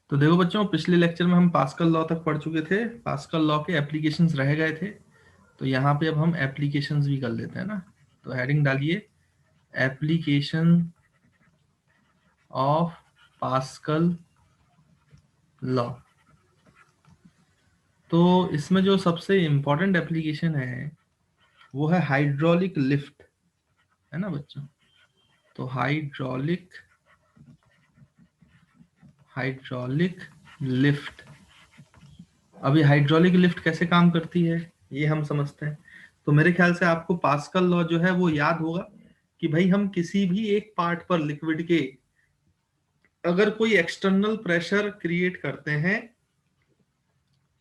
तो देखो बच्चों, पिछले लेक्चर में हम पास्कल लॉ तक पढ़ चुके थे। पास्कल लॉ के एप्लीकेशंस रह गए थे, तो यहाँ पे अब हम एप्लीकेशंस भी कर लेते हैं ना। तो हेडिंग डालिए, एप्लीकेशन ऑफ पास्कल लॉ। तो इसमें जो सबसे इम्पोर्टेंट एप्लीकेशन है वो है हाइड्रोलिक लिफ्ट, है ना बच्चों। तो हाइड्रोलिक लिफ्ट। अभी हाइड्रोलिक लिफ्ट कैसे काम करती है ये हम समझते हैं। तो मेरे ख्याल से आपको पास्कल लॉ जो है वो याद होगा कि भाई हम किसी भी एक पार्ट पर लिक्विड के अगर कोई एक्सटर्नल प्रेशर क्रिएट करते हैं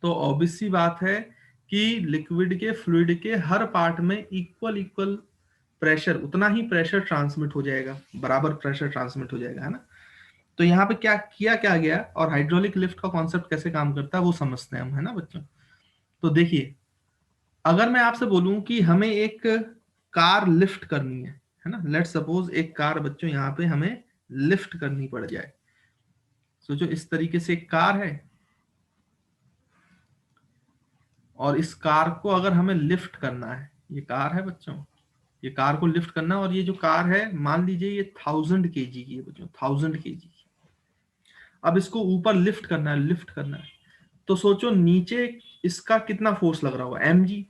तो ऑब्वियस सी बात है कि लिक्विड के फ्लूइड के हर पार्ट में इक्वल इक्वल प्रेशर, उतना ही प्रेशर ट्रांसमिट हो जाएगा, बराबर प्रेशर ट्रांसमिट हो जाएगा, है ना। तो यहाँ पे क्या गया और हाइड्रोलिक लिफ्ट का कॉन्सेप्ट कैसे काम करता है वो समझते हैं हम, है ना बच्चों। तो देखिए, अगर मैं आपसे बोलूं कि हमें एक कार लिफ्ट करनी है ना, लेट्स सपोज एक कार बच्चों यहाँ पे हमें लिफ्ट करनी पड़ जाए। सोचो इस तरीके से एक कार है और इस कार को अगर हमें लिफ्ट करना है, ये कार है बच्चों, ये कार को लिफ्ट करना है, और ये जो कार है मान लीजिए ये 1000 kg की है बच्चों, 1000 kg की। अब इसको ऊपर लिफ्ट करना है, तो सोचो नीचे इसका कितना फोर्स लग रहा होगा, mg।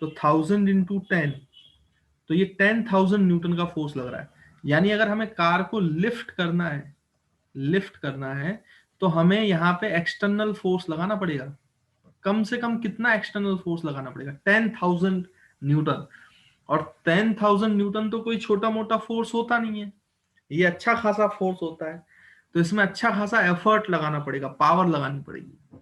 तो 1000 × 10, तो ये 10,000 न्यूटन का फोर्स लग रहा है। यानी अगर हमें कार को लिफ्ट करना है तो हमें यहाँ पे एक्सटर्नल फोर्स लगाना पड़ेगा। कम से कम कितना एक्सटर्नल फोर्स लगाना पड़ेगा, 10,000 न्यूटन। और 10,000 न्यूटन तो कोई छोटा मोटा फोर्स होता नहीं है, ये अच्छा खासा फोर्स होता है। तो इसमें अच्छा खासा एफर्ट लगाना पड़ेगा, पावर लगानी पड़ेगी।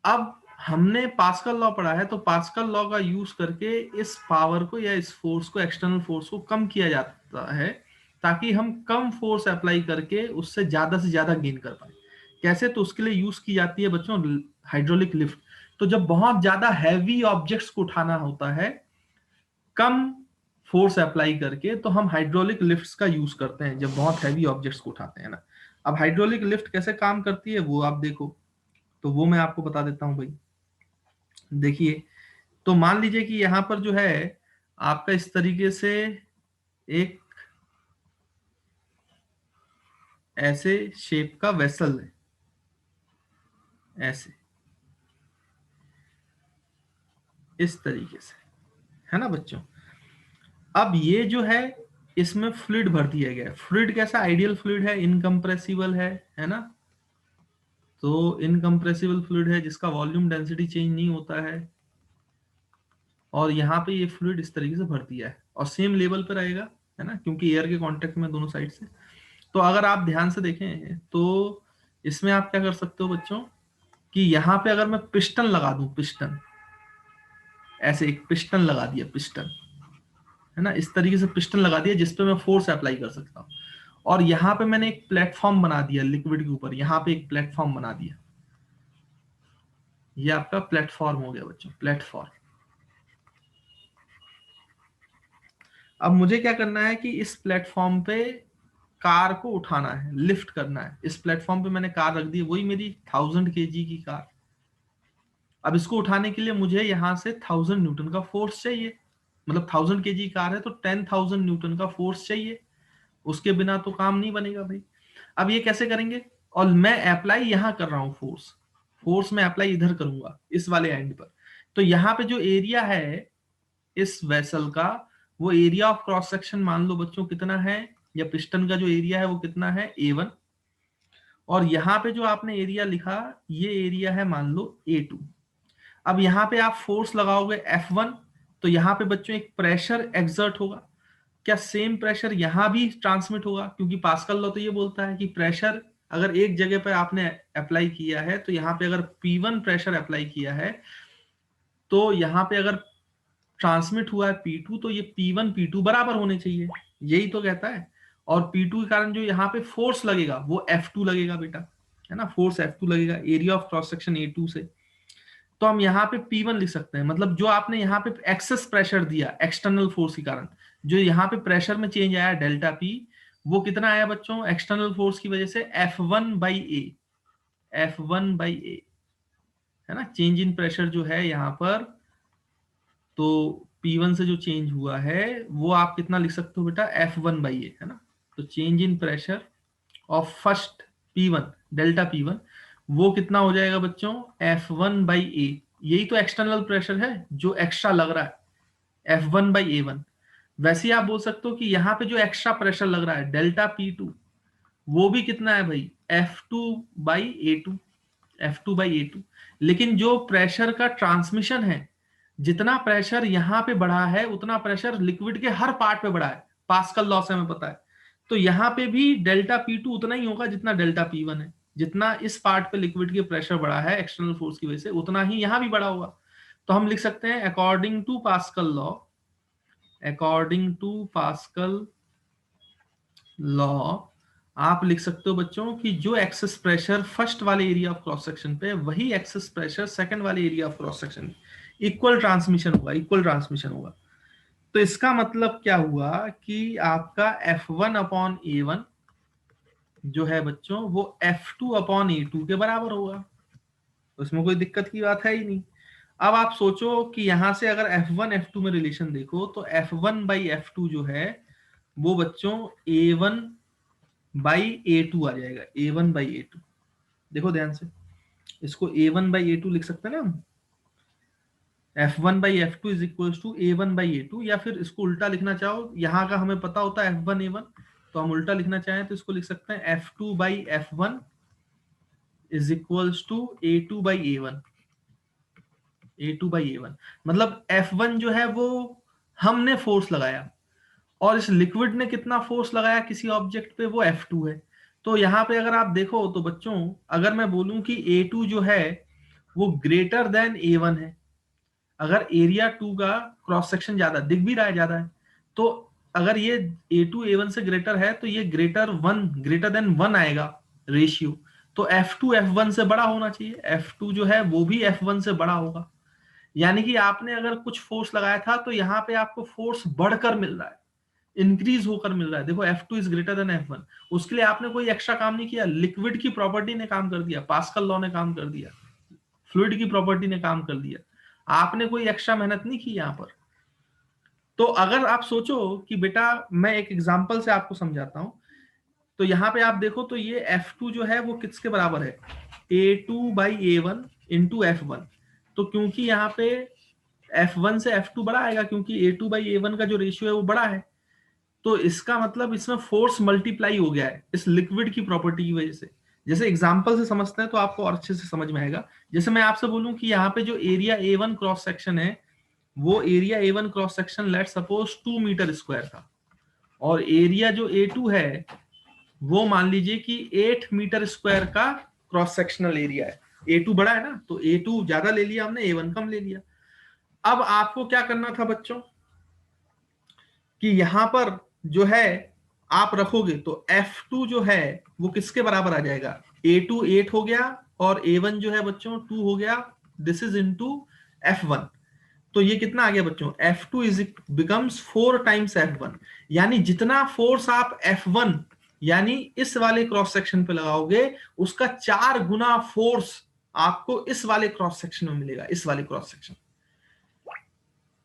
अब हमने पास्कल लॉ पढ़ा है, तो पास्कल लॉ का यूज करके इस पावर को या इस फोर्स को, एक्सटर्नल फोर्स को कम किया जाता है, ताकि हम कम फोर्स अप्लाई करके उससे ज्यादा से ज्यादा गेन कर पाए। कैसे? तो उसके लिए यूज की जाती है बच्चों हाइड्रोलिक लिफ्ट। तो जब बहुत ज्यादा हैवी ऑब्जेक्ट्स को उठाना होता है कम फोर्स अप्लाई करके, तो हम हाइड्रोलिक लिफ्ट्स का यूज करते हैं जब बहुत हैवी ऑब्जेक्ट्स को उठाते हैं ना। अब हाइड्रोलिक लिफ्ट कैसे काम करती है वो आप देखो, तो वो मैं आपको बता देता हूं भाई। देखिए, तो मान लीजिए कि यहां पर जो है आपका इस तरीके से एक ऐसे शेप का वेसल है, ऐसे इस तरीके से, है ना बच्चों। अब ये जो है इसमें फ्लूइड भर दिया गया है। फ्लूइड कैसा? आइडियल फ्लूइड है, इनकम्प्रेसिबल है ना। तो इनकम्प्रेसिबल फ्लूइड है जिसका वॉल्यूम डेंसिटी चेंज नहीं होता है, और यहाँ पे ये फ्लूइड इस तरीके से भर दिया है और सेम लेवल पे रहेगा, है ना, क्योंकि एयर के कांटेक्ट में दोनों साइड से। तो अगर आप ध्यान से देखें तो इसमें आप क्या कर सकते हो बच्चों कि यहाँ पे अगर मैं पिस्टन लगा दूं, पिस्टन, ऐसे एक पिस्टन लगा दिया, पिस्टन, है ना, इस तरीके से पिस्टन लगा दिया जिसपे मैं फोर्स अप्लाई कर सकता हूँ। और यहाँ पे मैंने एक प्लेटफॉर्म बना दिया लिक्विड के ऊपर, यहाँ पे एक प्लेटफॉर्म बना दिया। ये आपका प्लेटफॉर्म हो गया बच्चों, प्लेटफॉर्म। अब मुझे क्या करना है कि इस प्लेटफॉर्म पे कार को उठाना है, लिफ्ट करना है। इस प्लेटफॉर्म पे मैंने कार रख दी, वही मेरी 1000 kg की कार। अब इसको उठाने के लिए मुझे यहां से 1000 न्यूटन का फोर्स चाहिए, मतलब 1000 kg कार है तो 10,000 न्यूटन का फोर्स चाहिए, उसके बिना तो काम नहीं बनेगा भाई। अब ये कैसे करेंगे? और मैं अप्लाई यहां कर रहा हूं फोर्स, फोर्स मैं अप्लाई इधर करूंगा इस वाले एंड पर। तो यहाँ पे जो एरिया है इस वेसल का, वो एरिया ऑफ क्रॉस सेक्शन मान लो बच्चों कितना है, या पिस्टन का जो एरिया है वो कितना है, A1। और यहाँ पे जो आपने एरिया लिखा, ये एरिया है मान लो A2। अब यहाँ पे आप फोर्स लगाओगे F1, तो यहाँ पे बच्चों एक प्रेशर एक्सर्ट होगा। क्या सेम प्रेशर यहाँ भी ट्रांसमिट होगा? क्योंकि पास्कल लॉ तो ये बोलता है कि प्रेशर अगर एक जगह पे आपने अप्लाई किया है, तो यहाँ पे अगर P1 प्रेशर अप्लाई किया है, तो यहाँ पे अगर ट्रांसमिट हुआ है P2, तो ये P1 P2 बराबर होने चाहिए, यही तो कहता है। और P2 के कारण जो यहाँ पे फोर्स लगेगा वो F2 लगेगा बेटा, है ना, फोर्स F2 लगेगा area of cross section A2 से। तो हम यहाँ पे P1 लिख सकते हैं, मतलब जो आपने यहाँ पे एक्सेस प्रेशर दिया एक्सटर्नल फोर्स के कारण, जो यहाँ पे प्रेशर में चेंज आया डेल्टा P, वो कितना आया बच्चों एक्सटर्नल फोर्स की वजह से, F1/A। F1/A, है ना। चेंज इन प्रेशर जो है यहाँ पर, तो P1 से जो चेंज हुआ है वो आप कितना लिख सकते हो बेटा, F1/A, है ना। तो change in pressure of first P1, delta P1, वो कितना हो जाएगा बच्चों, F1/A। यही तो एक्सटर्नल प्रेशर है जो एक्स्ट्रा लग रहा है, F1/A1। वैसे ही आप बोल सकते हो कि यहाँ पे जो एक्स्ट्रा प्रेशर लग रहा है डेल्टा P2, वो भी कितना है भाई, F2/A2, F2/A2। लेकिन जो प्रेशर का ट्रांसमिशन है, जितना प्रेशर यहाँ पे बढ़ा है उतना प्रेशर लिक्विड के हर पार्ट पे बढ़ा है, पास्कल लॉ से हमें पता है। तो यहाँ पे भी डेल्टा P2 उतना ही होगा जितना डेल्टा P1 है। जितना इस पार्ट पे लिक्विड के प्रेशर बढ़ा है एक्सटर्नल फोर्स की वजह से, उतना ही यहाँ भी बढ़ा होगा। तो हम लिख सकते हैं according to Pascal law, according to Pascal law, आप लिख सकते हो बच्चों कि जो एक्सेस प्रेशर फर्स्ट वाले एरिया ऑफ क्रॉस सेक्शन पे, वही एक्सेस प्रेशर सेकंड वाले area of cross section, equal transmission होगा, इक्वल ट्रांसमिशन होगा। तो इसका मतलब क्या हुआ कि आपका F1/A1 जो है बच्चों वो F2/A2 के बराबर होगा। उसमें कोई दिक्कत की बात है ही नहीं। अब आप सोचो कि यहां से अगर F1 F2 में रिलेशन देखो, तो F1/F2 जो है वो बच्चों A1/A2 आ जाएगा, A1/A2। देखो ध्यान से, इसको A1/A2 लिख सकते हैं ना हम, F1/F2 is equal to A1/A2। या फिर इसको उल्टा लिखना चाहो, यहाँ का हमें पता होता है F1/A1, तो हम उल्टा लिखना चाहें तो इसको लिख सकते हैं F2/F1 is equal to A2/A1, A2/A1। मतलब F1 जो है वो हमने फोर्स लगाया, और इस लिक्विड ने कितना फोर्स लगाया किसी ऑब्जेक्ट पे, वो F2 है। तो यहाँ पे अगर आप देखो तो बच्चों, अगर मैं बोलूं कि A2 जो है वो ग्रेटर देन A1 है, अगर एरिया 2 का क्रॉस सेक्शन ज्यादा दिख भी रहा है, ज्यादा है, तो अगर ये A2 A1 से ग्रेटर है तो ये ग्रेटर देन 1 आएगा रेशियो। तो F2 F1 से बड़ा होना चाहिए, F2 जो है वो भी F1 से बड़ा होगा। यानी कि आपने अगर कुछ फोर्स लगाया था तो यहाँ पे आपको फोर्स बढ़कर मिल रहा है, इंक्रीज होकर मिल रहा है। देखो F2 is greater than F1, उसके लिए आपने कोई एक्स्ट्रा काम नहीं किया, लिक्विड की प्रॉपर्टी ने काम कर दिया, पास्कल लॉ ने काम कर दिया, फ्लूइड की प्रॉपर्टी ने काम कर दिया, आपने कोई एक्स्ट्रा मेहनत नहीं की यहाँ पर। तो अगर आप सोचो कि बेटा, मैं एक एग्जांपल से आपको समझाता हूं, तो यहाँ पे आप देखो तो ये F2 जो है वो किसके बराबर है, A2/A1 इंटू F1। तो क्योंकि यहाँ पे F1 से F2 बड़ा आएगा, क्योंकि A2/A1 का जो रेशियो है वो बड़ा है, तो इसका मतलब इसमें फोर्स मल्टीप्लाई हो गया है इस लिक्विड की प्रॉपर्टी की वजह से। जैसे एग्जांपल से समझते हैं तो आपको और अच्छे से समझ में आएगा। जैसे मैं आपसे बोलूं कि यहाँ पे जो एरिया A1 क्रॉस सेक्शन है, वो area A1 cross section let suppose 2 metre square था, और एरिया जो A2 है वो मान लीजिए कि 8 मीटर स्क्वायर का क्रॉस सेक्शनल एरिया है। A2 बड़ा है ना, तो A2 ज्यादा ले लिया हमने, A1 कम ले लिया। अब आपको क्या करना था बच्चों, कि यहां पर जो है आप रखोगे तो F2 जो है वो किसके बराबर आ जाएगा, A2 8 हो गया, और A1 जो है बच्चों 2 हो गया, दिस इज इनटू F1। तो ये कितना आ गया बच्चों, F2 is becomes 4 times F1। यानी जितना फोर्स आप F1 यानी इस वाले क्रॉस सेक्शन पे लगाओगे, उसका 4 गुना फोर्स आपको इस वाले क्रॉस सेक्शन में मिलेगा, इस वाले क्रॉस सेक्शन।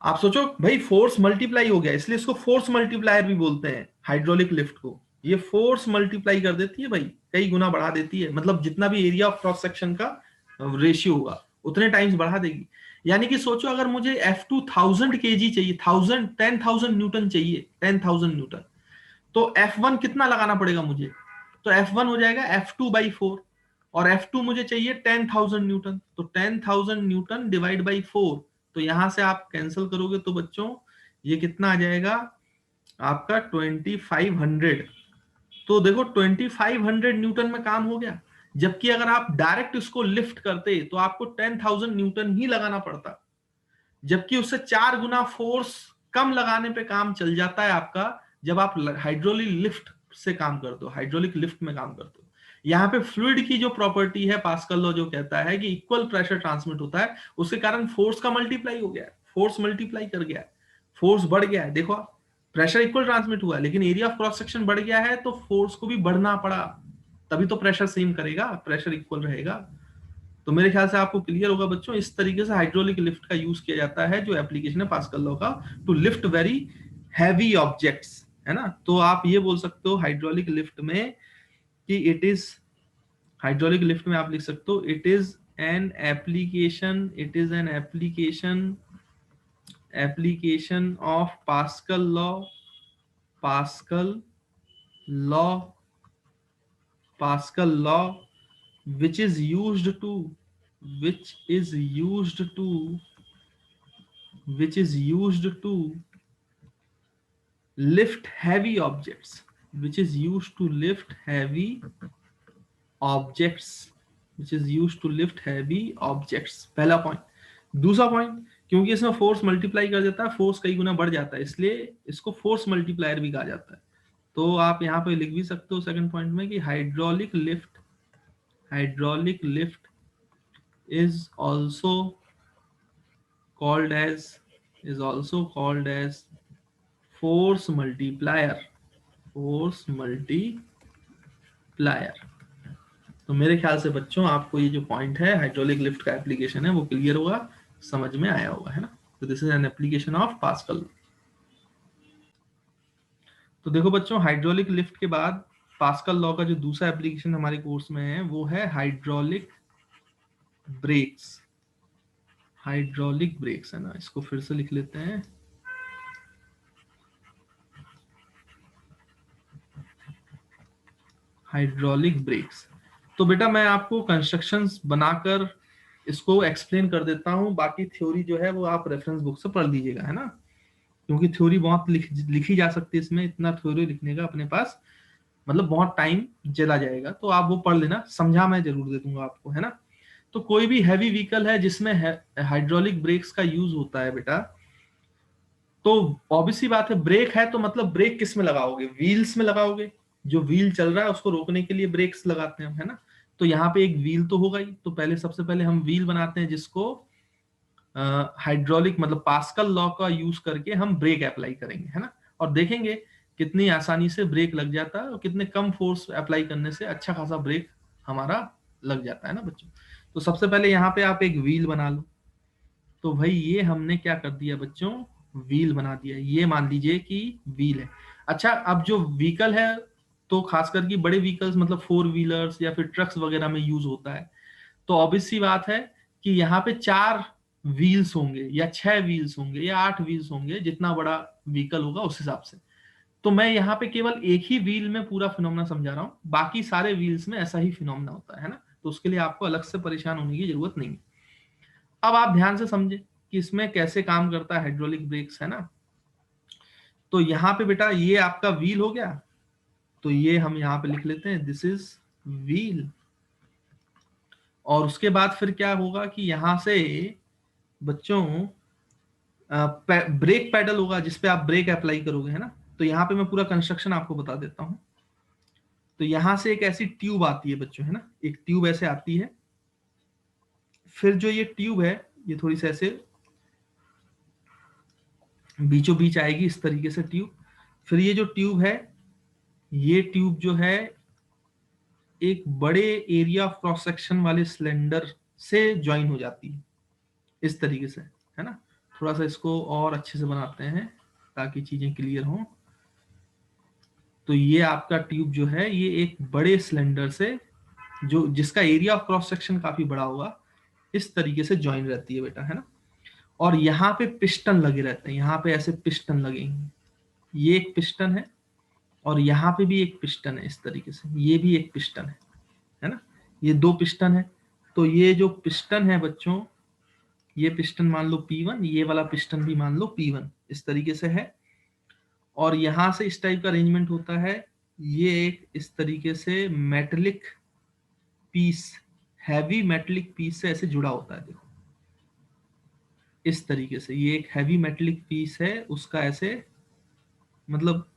आप सोचो भाई, फोर्स मल्टीप्लाई हो गया, इसलिए इसको फोर्स मल्टीप्लायर भी बोलते हैं हाइड्रोलिक लिफ्ट को। ये फोर्स मल्टीप्लाई कर देती है भाई, कई गुना बढ़ा देती है। मतलब जितना भी एरिया ऑफ क्रॉस सेक्शन का रेशियो होगा उतने टाइम्स बढ़ा देगी। यानी कि सोचो अगर मुझे F2 1000 kg चाहिए, 10,000 न्यूटन चाहिए, 10,000 न्यूटन, तो F1 कितना लगाना पड़ेगा मुझे, तो F1 हो जाएगा F2/4, और F2 मुझे चाहिए 10,000 न्यूटन, तो 10,000 न्यूटन डिवाइड बाई 4। तो यहां से आप कैंसिल करोगे तो बच्चों ये कितना आ जाएगा आपका 2500। तो देखो 2500 न्यूटन में काम हो गया। जबकि अगर आप डायरेक्ट इसको लिफ्ट करते तो आपको 10,000 न्यूटन ही लगाना पड़ता, जबकि उससे 4 गुना फोर्स कम लगाने पे काम चल जाता है आपका, जब आप हाइड्रोलिक लिफ्ट से काम करते हो, हाइड्रोलिक लिफ्ट में काम करते हो। यहाँ पे फ्लूइड की जो प्रॉपर्टी है, पास्कल लॉ जो कहता है कि इक्वल प्रेशर ट्रांसमिट होता है, उसके कारण फोर्स का मल्टीप्लाई हो गया है, फोर्स मल्टीप्लाई कर गया है, फोर्स बढ़ गया है। देखो प्रेशर इक्वल ट्रांसमिट हुआ है, लेकिन एरिया ऑफ क्रॉस सेक्शन बढ़ गया है, तो फोर्स को भी बढ़ना पड़ा। तभी तो प्रेशर सेम करेगा, प्रेशर इक्वल रहेगा। तो मेरे ख्याल से आपको क्लियर होगा बच्चों, इस तरीके से हाइड्रोलिक लिफ्ट का यूज किया जाता है, जो एप्लीकेशन है पास्कल लॉ का, to lift very heavy objects, है ना। तो आप ये बोल सकते हो हाइड्रोलिक लिफ्ट में कि इट इज, हाइड्रोलिक लिफ्ट में आप लिख सकते हो it is an application, it is an application of pascal law, pascal law, pascal law which is used to, which is used to, which is used to lift heavy objects, which is used to lift heavy objects, which is used to lift heavy objects, पहला point. दूसरा point, क्योंकि इसमें force multiply कर देता है, force कई गुना बढ़ जाता है, इसलिए इसको फोर्स मल्टीप्लायर भी कहा जाता है। तो आप यहाँ पे लिख भी सकते हो सेकंड पॉइंट में कि hydraulic lift, hydraulic lift is also called as, is also called as force multiplier, force multiplier। तो मेरे ख्याल से बच्चों आपको ये जो पॉइंट है हाइड्रोलिक लिफ्ट का एप्लीकेशन है वो क्लियर होगा, समझ में आया होगा, है ना। तो this is an application of pascal. तो देखो बच्चों, हाइड्रोलिक लिफ्ट के बाद पास्कल लॉ का जो दूसरा एप्लीकेशन हमारे कोर्स में है वो है हाइड्रोलिक ब्रेक्स, हाइड्रोलिक ब्रेक्स, है ना। इसको फिर से लिख लेते हैं, हाइड्रोलिक ब्रेक्स। तो बेटा मैं आपको कंस्ट्रक्शंस बनाकर इसको एक्सप्लेन कर देता हूँ, बाकी थ्योरी जो है वो आप रेफरेंस बुक से पढ़ लीजिएगा, है ना। क्योंकि थ्योरी बहुत लिखी जा सकती है इसमें, इतना थ्योरी लिखने का अपने पास मतलब बहुत टाइम चला जाएगा, तो आप वो पढ़ लेना, समझा मैं जरूर दे दूंगा आपको, है ना। तो कोई भी हैवी व्हीकल है जिसमें हाइड्रोलिक ब्रेक्स का यूज होता है बेटा, तो ऑब्वियसली बात है, ब्रेक है तो मतलब ब्रेक किस में लगाओगे, व्हील्स में लगाओगे, जो व्हील चल रहा है उसको रोकने के लिए ब्रेक्स लगाते हैं, है ना। तो यहाँ पे एक व्हील तो होगा ही, तो पहले सबसे पहले हम व्हील बनाते हैं जिसको हाइड्रोलिक मतलब पास्कल लॉ का यूज करके हम ब्रेक अप्लाई करेंगे, है ना। और देखेंगे कितनी आसानी से ब्रेक लग जाता है और कितने कम फोर्स अप्लाई करने से अच्छा खासा ब्रेक हमारा लग जाता है ना बच्चों। तो सबसे पहले यहाँ पे आप एक व्हील बना लो। तो भाई ये हमने क्या कर दिया बच्चों, व्हील बना दिया, ये मान लीजिए कि व्हील है। अच्छा, अब जो व्हीकल है तो खासकर की बड़े व्हीकल्स मतलब फोर व्हीलर्स या फिर ट्रक्स वगैरह में यूज होता है, तो ऑब्वियस सी बात है कि यहाँ पे 4 व्हील्स होंगे या 6 व्हील्स होंगे या 8 व्हील्स होंगे, जितना बड़ा व्हीकल होगा उस हिसाब से। तो मैं यहाँ पे केवल एक ही व्हील में पूरा फिनोमेना समझा रहा हूँ, बाकी सारे व्हील्स में ऐसा ही फिनोमेना होता है ना। तो उसके लिए आपको अलग से परेशान होने की जरूरत नहीं है। अब आप ध्यान से समझे कि इसमें कैसे काम करता है हाइड्रोलिक ब्रेक्स, है ना। तो यहाँ पे बेटा ये आपका व्हील हो गया, तो ये हम यहाँ पे लिख लेते हैं दिस इज व्हील। और उसके बाद फिर क्या होगा कि यहां से बच्चों ब्रेक पैडल होगा जिसपे आप ब्रेक अप्लाई करोगे, है ना। तो यहाँ पे मैं पूरा कंस्ट्रक्शन आपको बता देता हूँ। तो यहां से एक ऐसी ट्यूब आती है बच्चों, है ना, एक ट्यूब ऐसे आती है। फिर जो ये ट्यूब है ये थोड़ी सी ऐसे बीचों बीच आएगी, इस तरीके से ट्यूब। फिर ये जो ट्यूब है, ये ट्यूब जो है एक बड़े एरिया ऑफ क्रॉस सेक्शन वाले सिलेंडर से ज्वाइन हो जाती है, इस तरीके से, है ना। थोड़ा सा इसको और अच्छे से बनाते हैं ताकि चीजें क्लियर हों। तो ये आपका ट्यूब जो है ये एक बड़े सिलेंडर से, जो जिसका एरिया ऑफ क्रॉस सेक्शन काफी बड़ा होगा, इस तरीके से ज्वाइन रहती है बेटा, है ना। और यहाँ पे पिस्टन लगे रहते हैं, यहाँ पे ऐसे पिस्टन लगेंगे, ये एक पिस्टन है और यहाँ पे भी एक पिस्टन है, इस तरीके से ये भी एक पिस्टन है ना। ये 2 पिस्टन है। तो ये जो पिस्टन है बच्चों, ये पिस्टन मान लो P1, ये वाला पिस्टन भी मान लो P1, इस तरीके से है। और यहां से इस टाइप का अरेंजमेंट होता है, ये एक इस तरीके से metallic piece, heavy metallic piece से ऐसे जुड़ा होता है, देखो इस तरीके से। ये एक हैवी मेटेलिक पीस है, उसका ऐसे मतलब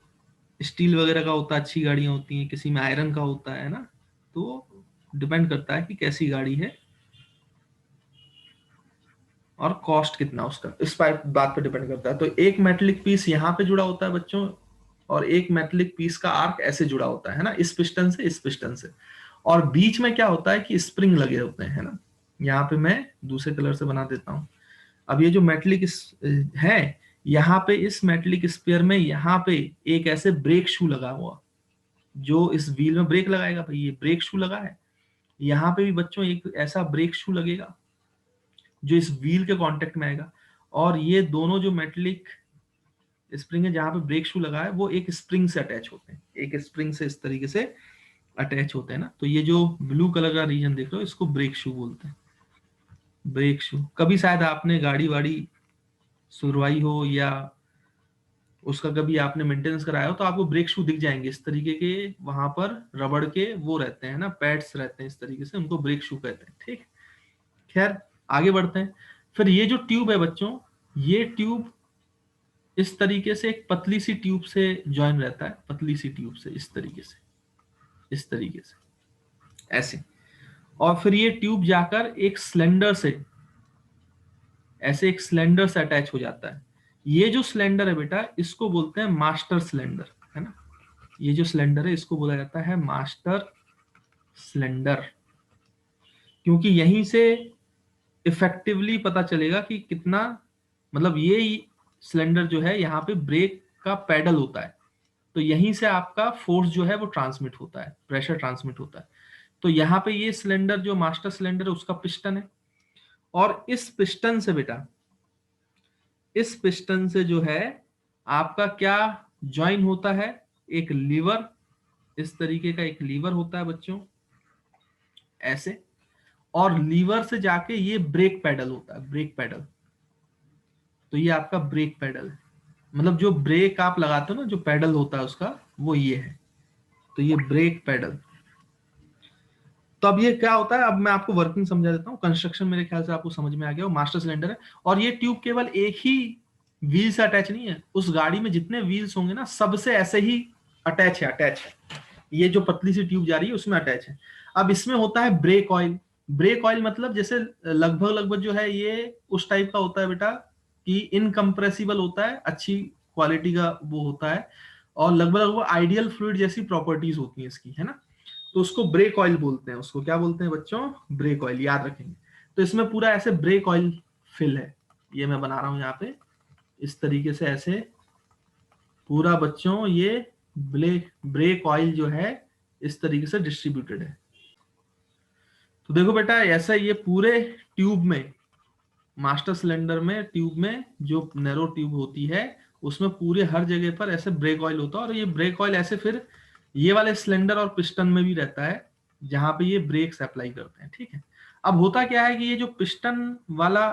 स्टील वगैरह का होता है, अच्छी गाड़ियां होती हैं, किसी में आयरन का होता है ना। तो डिपेंड करता है कि कैसी गाड़ी है और कॉस्ट कितना उसका, इस बात पे डिपेंड करता है। तो एक मेटेलिक पीस यहाँ पे जुड़ा होता है बच्चों, और एक मेटेलिक पीस का आर्क ऐसे जुड़ा होता है ना, इस पिस्टन से इस पिस्टन से। और बीच में क्या होता है कि स्प्रिंग लगे होते हैं, है ना। यहाँ पे मैं दूसरे कलर से बना देता हूँ। अब ये जो मेटलिक है, यहाँ पे इस मेटलिक स्पेयर में यहाँ पे एक ऐसे ब्रेक शू लगा हुआ, जो इस व्हील में ब्रेक लगाएगा। भाई ये ब्रेक शू लगा है, यहाँ पे भी बच्चों एक ऐसा ब्रेक शू लगेगा जो इस व्हील के कांटेक्ट में आएगा। और ये दोनों जो मेटलिक स्प्रिंग है जहां पे ब्रेक शू लगा है, वो एक स्प्रिंग से अटैच होते हैं, एक स्प्रिंग से इस तरीके से अटैच होते हैं ना। तो ये जो ब्लू कलर का रीजन देख रहे हो, इसको ब्रेक शू बोलते हैं। ब्रेक शू कभी शायद आपने गाड़ी वाड़ी सुरवाई हो या उसका कभी आपने मेंटेनेंस कराया हो, तो आपको ब्रेक शू दिख जाएंगे इस तरीके के, वहां पर रबड़ के वो रहते हैं ना, पैड्स रहते हैं इस तरीके से, उनको ब्रेक शू कहते हैं। ठीक, खैर आगे बढ़ते हैं। फिर ये जो ट्यूब है बच्चों, ये ट्यूब इस तरीके से एक पतली सी ट्यूब से ज्वाइन रहता है, पतली सी ट्यूब से इस तरीके से, इस तरीके से ऐसे। और फिर ये ट्यूब जाकर एक सिलेंडर से, ऐसे एक सिलेंडर से अटैच हो जाता है। ये जो सिलेंडर है बेटा, इसको बोलते हैं मास्टर सिलेंडर, है ना। ये जो सिलेंडर है इसको बोला जाता है मास्टर सिलेंडर, क्योंकि यहीं से इफेक्टिवली पता चलेगा कि कितना, मतलब ये सिलेंडर जो है यहाँ पे ब्रेक का पैडल होता है, तो यहीं से आपका फोर्स जो है वो ट्रांसमिट होता है, प्रेशर ट्रांसमिट होता है। तो यहाँ पे ये सिलेंडर जो मास्टर सिलेंडर है उसका पिस्टन है, और इस पिस्टन से बेटा, इस पिस्टन से जो है आपका क्या ज्वाइन होता है, एक लीवर, इस तरीके का एक लीवर होता है बच्चों ऐसे। और लीवर से जाके ये ब्रेक पैडल होता है, ब्रेक पैडल। तो ये आपका ब्रेक पैडल है, मतलब जो ब्रेक आप लगाते हो ना, जो पैडल होता है उसका, वो ये है। तो ये ब्रेक पैडल। तो अब ये क्या होता है, अब मैं आपको वर्किंग समझा देता हूँ। कंस्ट्रक्शन मेरे ख्याल से आपको समझ में आ गया, वो मास्टर सिलेंडर है। और ये ट्यूब केवल एक ही व्हील से अटैच नहीं है, उस गाड़ी में जितने व्हील्स होंगे ना, सबसे ऐसे ही अटैच है, अटैच है। ये जो पतली सी ट्यूब जा रही है उसमें अटैच है। अब इसमें होता है ब्रेक ऑयल। ब्रेक ऑयल मतलब जैसे लगभग लगभग जो है ये उस टाइप का होता है बेटा कि इनकम्प्रेसिबल होता है, अच्छी क्वालिटी का वो होता है, और लगभग लगभग आइडियल फ्लूइड जैसी प्रॉपर्टीज होती हैं इसकी, है ना। तो उसको ब्रेक ऑयल बोलते हैं। उसको क्या बोलते हैं बच्चों? ब्रेक ऑयल, याद रखेंगे। तो इसमें पूरा ऐसे ब्रेक ऑयल फिल है, ये मैं बना रहा हूं यहाँ पे इस तरीके से, ऐसे पूरा बच्चों ये ब्रेक ऑयल जो है इस तरीके से डिस्ट्रीब्यूटेड है। तो देखो बेटा, ऐसा ये पूरे ट्यूब में, मास्टर सिलेंडर में, ट्यूब में जो नैरो ट्यूब होती है उसमें पूरे हर जगह पर ऐसे ब्रेक ऑयल होता है। और ये ब्रेक ऑयल ऐसे फिर ये वाले सिलेंडर और पिस्टन में भी रहता है, जहां पे ये ब्रेक्स अप्लाई करते हैं। ठीक है। अब होता क्या है कि ये जो पिस्टन वाला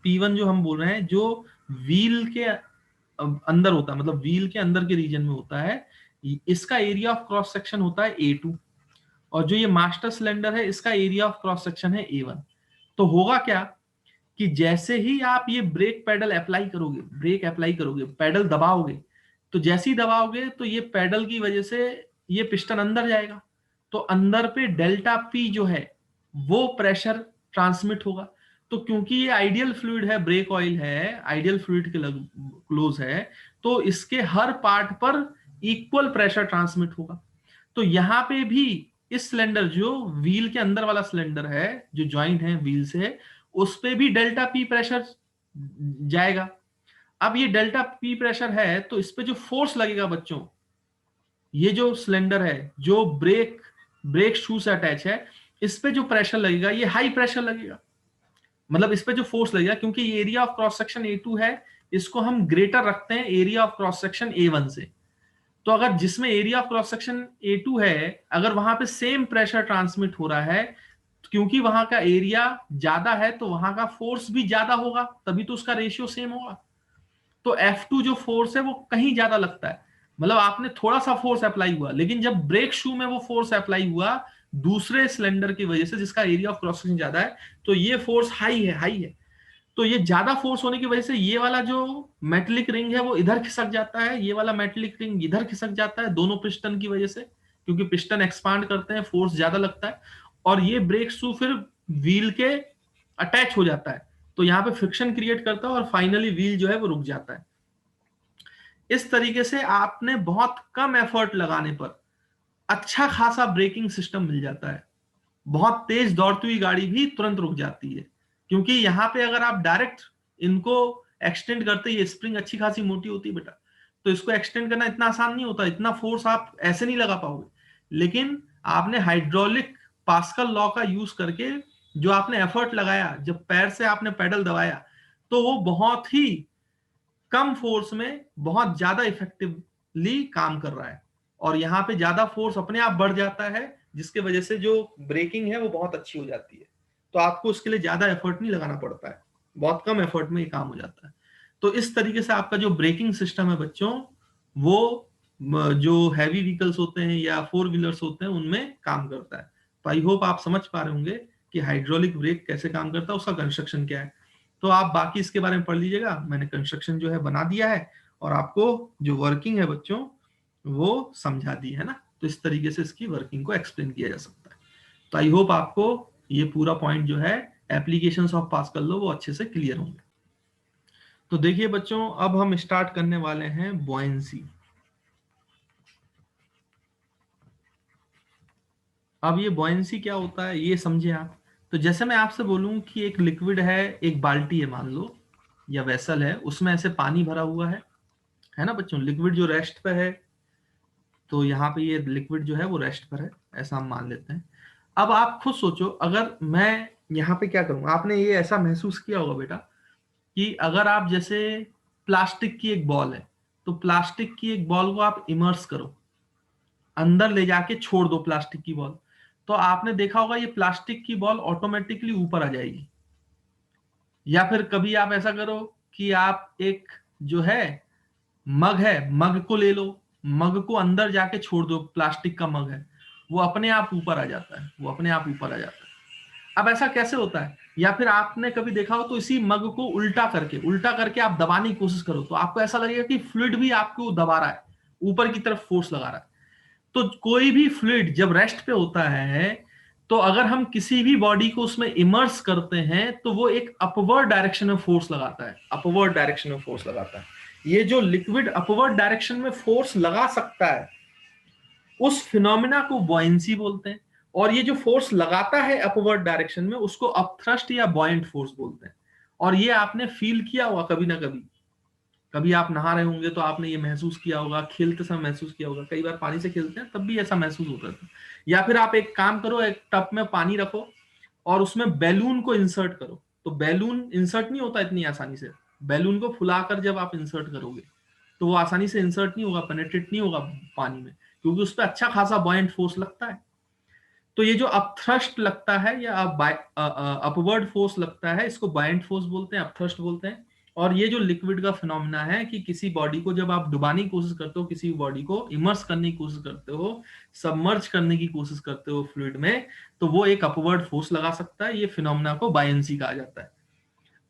P1 जो हम बोल रहे हैं, जो व्हील के अंदर होता है, मतलब व्हील के अंदर के रीजन में होता है, इसका एरिया ऑफ क्रॉस सेक्शन होता है A2। और जो ये मास्टर सिलेंडर है, इसका एरिया ऑफ क्रॉस सेक्शन है A1। तो होगा क्या कि जैसे ही आप ये ब्रेक पैडल अप्लाई करोगे, ब्रेक अप्लाई करोगे, पैडल दबाओगे, तो जैसे ही दबाओगे तो ये पैडल की वजह से ये पिस्टन अंदर जाएगा, तो अंदर पे डेल्टा पी जो है वो प्रेशर ट्रांसमिट होगा। तो क्योंकि ये आइडियल फ्लूइड है, ब्रेक ऑयल है, आइडियल फ्लूइड के क्लोज है, तो इसके हर पार्ट पर इक्वल प्रेशर ट्रांसमिट होगा। तो यहां पे भी इस सिलेंडर, जो व्हील के अंदर वाला सिलेंडर है जो ज्वाइंट है व्हील से, उस पे भी डेल्टा पी प्रेशर जाएगा। अब ये डेल्टा पी प्रेशर है, तो इस पे जो फोर्स लगेगा बच्चों, ये जो सिलेंडर है जो ब्रेक शू से अटैच है, इस पे जो प्रेशर लगेगा ये हाई प्रेशर लगेगा। मतलब इस पे जो फोर्स लगेगा, क्योंकि ये area of cross section A2 है, इसको हम ग्रेटर रखते हैं area of cross section A1 से। तो अगर जिसमें area of cross section A2 है, अगर वहां पे सेम प्रेशर ट्रांसमिट हो रहा है, क्योंकि वहां का एरिया ज्यादा है तो वहां का फोर्स भी ज्यादा होगा, तभी तो उसका रेशियो सेम होगा। तो F2 जो फोर्स है वो कहीं ज्यादा लगता है, मतलब आपने थोड़ा सा फोर्स अप्लाई हुआ, लेकिन जब ब्रेक शू में वो फोर्स अप्लाई हुआ दूसरे सिलेंडर की वजह से जिसका एरिया ऑफ क्रॉस सेक्शन ज्यादा है, तो ये फोर्स हाई है, हाई है। तो ये ज्यादा फोर्स होने की वजह से ये वाला जो मेटेलिक रिंग है वो इधर खिसक जाता है, ये वाला मेटेलिक रिंग इधर खिसक जाता है, दोनों पिस्टन की वजह से, क्योंकि पिस्टन एक्सपांड करते हैं, फोर्स ज्यादा लगता है। और ये ब्रेक शू फिर व्हील के अटैच हो जाता है, तो यहाँ पे फ्रिक्शन क्रिएट करता है और फाइनली व्हील जो है वो रुक जाता है। इस तरीके से आपने बहुत कम एफर्ट लगाने पर अच्छा खासा ब्रेकिंग सिस्टम मिल जाता है। बहुत तेज दौड़ती हुई गाड़ी भी तुरंत रुक जाती है, क्योंकि यहाँ पे अगर आप डायरेक्ट इनको एक्सटेंड करते, ये स्प्रिंग अच्छी खासी मोटी होती है बेटा, तो इसको एक्सटेंड करना इतना आसान नहीं होता, इतना फोर्स आप ऐसे नहीं लगा पाओगे। लेकिन आपने हाइड्रोलिक पास्कल लॉ का यूज करके जो आपने एफर्ट लगाया, जब पैर से आपने पेडल दबाया, तो वो बहुत ही कम फोर्स में बहुत ज्यादा इफेक्टिवली काम कर रहा है, और यहाँ पे ज्यादा फोर्स अपने आप बढ़ जाता है, जिसके वजह से जो ब्रेकिंग है वो बहुत अच्छी हो जाती है। तो आपको उसके लिए ज्यादा एफर्ट नहीं लगाना पड़ता है, बहुत कम एफर्ट में ये काम हो जाता है। तो इस तरीके से आपका जो ब्रेकिंग सिस्टम है बच्चों, वो जो हैवी व्हीकल्स होते हैं या फोर व्हीलर्स होते हैं उनमें काम करता है। तो आई होप आप समझ पा रहे होंगे कि हाइड्रोलिक ब्रेक कैसे काम करता है, उसका कंस्ट्रक्शन क्या है। तो आप बाकी इसके बारे में पढ़ लीजिएगा, मैंने कंस्ट्रक्शन जो है बना दिया है, और आपको जो वर्किंग है बच्चों वो समझा दी है ना। तो इस तरीके से इसकी वर्किंग को एक्सप्लेन किया जा सकता है। तो आई होप आपको ये पूरा पॉइंट जो है एप्लीकेशंस ऑफ पास्कल लॉ वो अच्छे से क्लियर होंगे। तो देखिए बच्चों, अब हम स्टार्ट करने वाले हैं बॉयंसी। अब ये बॉयंसी क्या होता है ये समझे आप। तो जैसे मैं आपसे बोलूं कि एक लिक्विड है, एक बाल्टी है मान लो, या वेसल है, उसमें ऐसे पानी भरा हुआ है ना बच्चों, लिक्विड जो रेस्ट पे है, तो यहाँ पे ये लिक्विड जो है वो रेस्ट पर है, ऐसा हम मान लेते हैं। अब आप खुद सोचो, अगर मैं यहाँ पे क्या करूं, आपने ये ऐसा महसूस किया होगा बेटा कि अगर आप जैसे प्लास्टिक की एक बॉल है, तो प्लास्टिक की एक बॉल को आप इमर्स करो, अंदर ले जाके छोड़ दो प्लास्टिक की बॉल, तो आपने देखा होगा ये प्लास्टिक की बॉल ऑटोमेटिकली ऊपर आ जाएगी। या फिर कभी आप ऐसा करो कि आप एक जो है मग है, मग को ले लो, मग को अंदर जाके छोड़ दो, प्लास्टिक का मग है, वो अपने आप ऊपर आ जाता है, वो अपने आप ऊपर आ जाता है। अब ऐसा कैसे होता है। या फिर आपने कभी देखा हो तो इसी मग को उल्टा करके आप दबाने की कोशिश करो, तो आपको ऐसा लगेगा कि फ्लूइड भी आपको दबा रहा है, ऊपर की तरफ फोर्स लगा रहा है। तो कोई भी फ्लूइड जब रेस्ट पे होता है, तो अगर हम किसी भी बॉडी को उसमें इमर्स करते हैं, तो वो एक अपवर्ड डायरेक्शन में फोर्स लगाता है, अपवर्ड डायरेक्शन में फोर्स लगाता है। ये जो लिक्विड अपवर्ड डायरेक्शन में फोर्स लगा सकता है, उस फिनोमिना को बॉयंसी बोलते हैं। और ये जो फोर्स लगाता है अपवर्ड डायरेक्शन में, उसको अपथ्रस्ट या बॉयंट फोर्स बोलते हैं। और ये आपने फील किया होगा कभी ना कभी, कभी आप नहा रहे होंगे तो आपने ये महसूस किया होगा, खेलते समय महसूस किया होगा, कई बार पानी से खेलते हैं तब भी ऐसा महसूस होता है। या फिर आप एक काम करो, एक टब में पानी रखो और उसमें बैलून को इंसर्ट करो, तो बैलून इंसर्ट नहीं होता इतनी आसानी से। बैलून को फुलाकर जब आप इंसर्ट करोगे, तो वो आसानी से इंसर्ट नहीं होगा, पेनेट्रेट नहीं होगा पानी में, क्योंकि उस पर अच्छा खासा बॉयंट फोर्स लगता है। तो ये जो अपथ्रस्ट लगता है या अपवर्ड फोर्स लगता है, इसको बायंट फोर्स बोलते हैं, अपथ्रस्ट बोलते हैं। और ये जो लिक्विड का फिनोमिना है कि किसी बॉडी को जब आप डुबाने की कोशिश करते हो, किसी बॉडी को इमर्स करने की कोशिश करते हो, सबमर्ज करने की कोशिश करते हो फ्लूइड में, तो वो एक अपवर्ड फोर्स लगा सकता है। ये फिनोमिना को बायंसी कहा जाता है।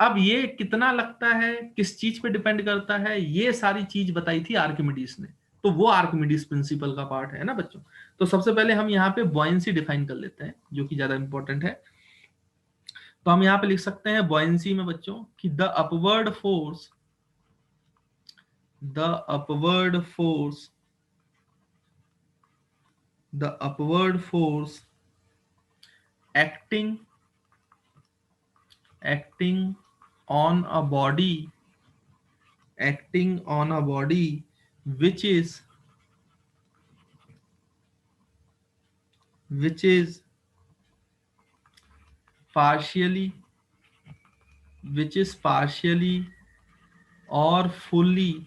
अब ये कितना लगता है, किस चीज पे डिपेंड करता है, ये सारी चीज बताई थी आर्किमिडीज ने। तो वो आर्किमिडीज प्रिंसिपल का पार्ट है ना बच्चों। तो सबसे पहले हम यहाँ पे बॉयंसी डिफाइन कर लेते हैं, जो कि ज्यादा इंपॉर्टेंट है। तो हम यहाँ पे लिख सकते हैं बॉयंसी में बच्चों कि the upward force acting on a body which is partially or fully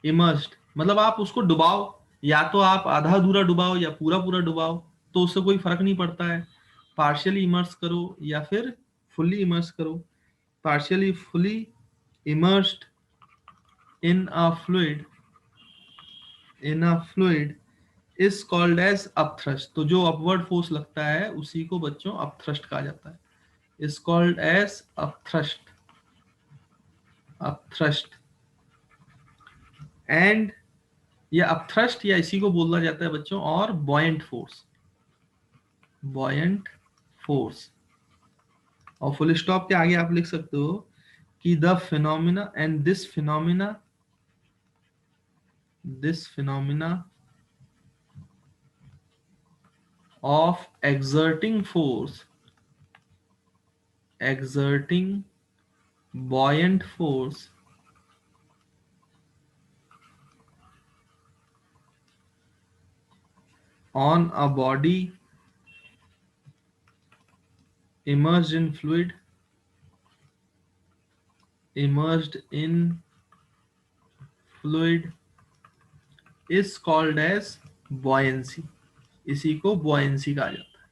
immersed, मतलब आप उसको डुबाओ, या तो आप आधा अधूरा डुबाओ या पूरा पूरा डुबाओ, तो उससे कोई फर्क नहीं पड़ता है। पार्शियली इमर्स करो या फिर फुल्ली इमर्स करो, partially fully immersed in a fluid is called as upthrust. तो जो अपवर्ड फोर्स लगता है उसी को बच्चों अपथ्रस्ट कहा जाता है, is called as upthrust. And ये अपथ्रस्ट या इसी को बोला जाता है बच्चों, और बॉयंट फोर्स। और फुल स्टॉप के आगे आप लिख सकते हो कि the phenomena and this phenomena of exerting buoyant force on a body immersed in fluid is called as buoyancy। इसी को buoyancy कहा जाता है।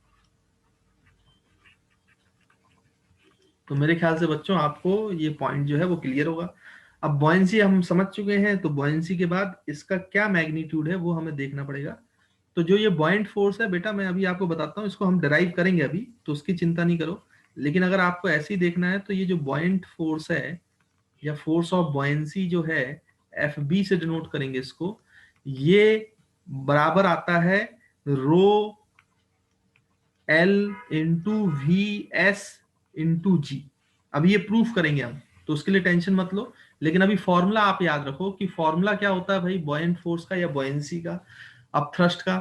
तो मेरे ख्याल से बच्चों आपको ये पॉइंट जो है वो क्लियर होगा। अब buoyancy हम समझ चुके हैं, तो buoyancy के बाद इसका क्या मैग्नीट्यूड है वो हमें देखना पड़ेगा। तो जो ये buoyant फोर्स है बेटा, मैं अभी आपको बताता हूँ, इसको हम डिराइव करेंगे अभी, तो उसकी चिंता नहीं करो। लेकिन अगर आपको ऐसे ही देखना है तो ये जो buoyant फोर्स है या फोर्स ऑफ buoyancy जो है, एफ बी से डिनोट करेंगे इसको, ये बराबर आता है rho L into V S into G. अभी ये प्रूफ करेंगे हम, तो उसके लिए टेंशन मत लो। लेकिन अभी फॉर्मूला आप याद रखो कि फॉर्मूला क्या होता है भाई, बॉयंट फोर्स का या बॉयंसी का, अब थ्रस्ट का।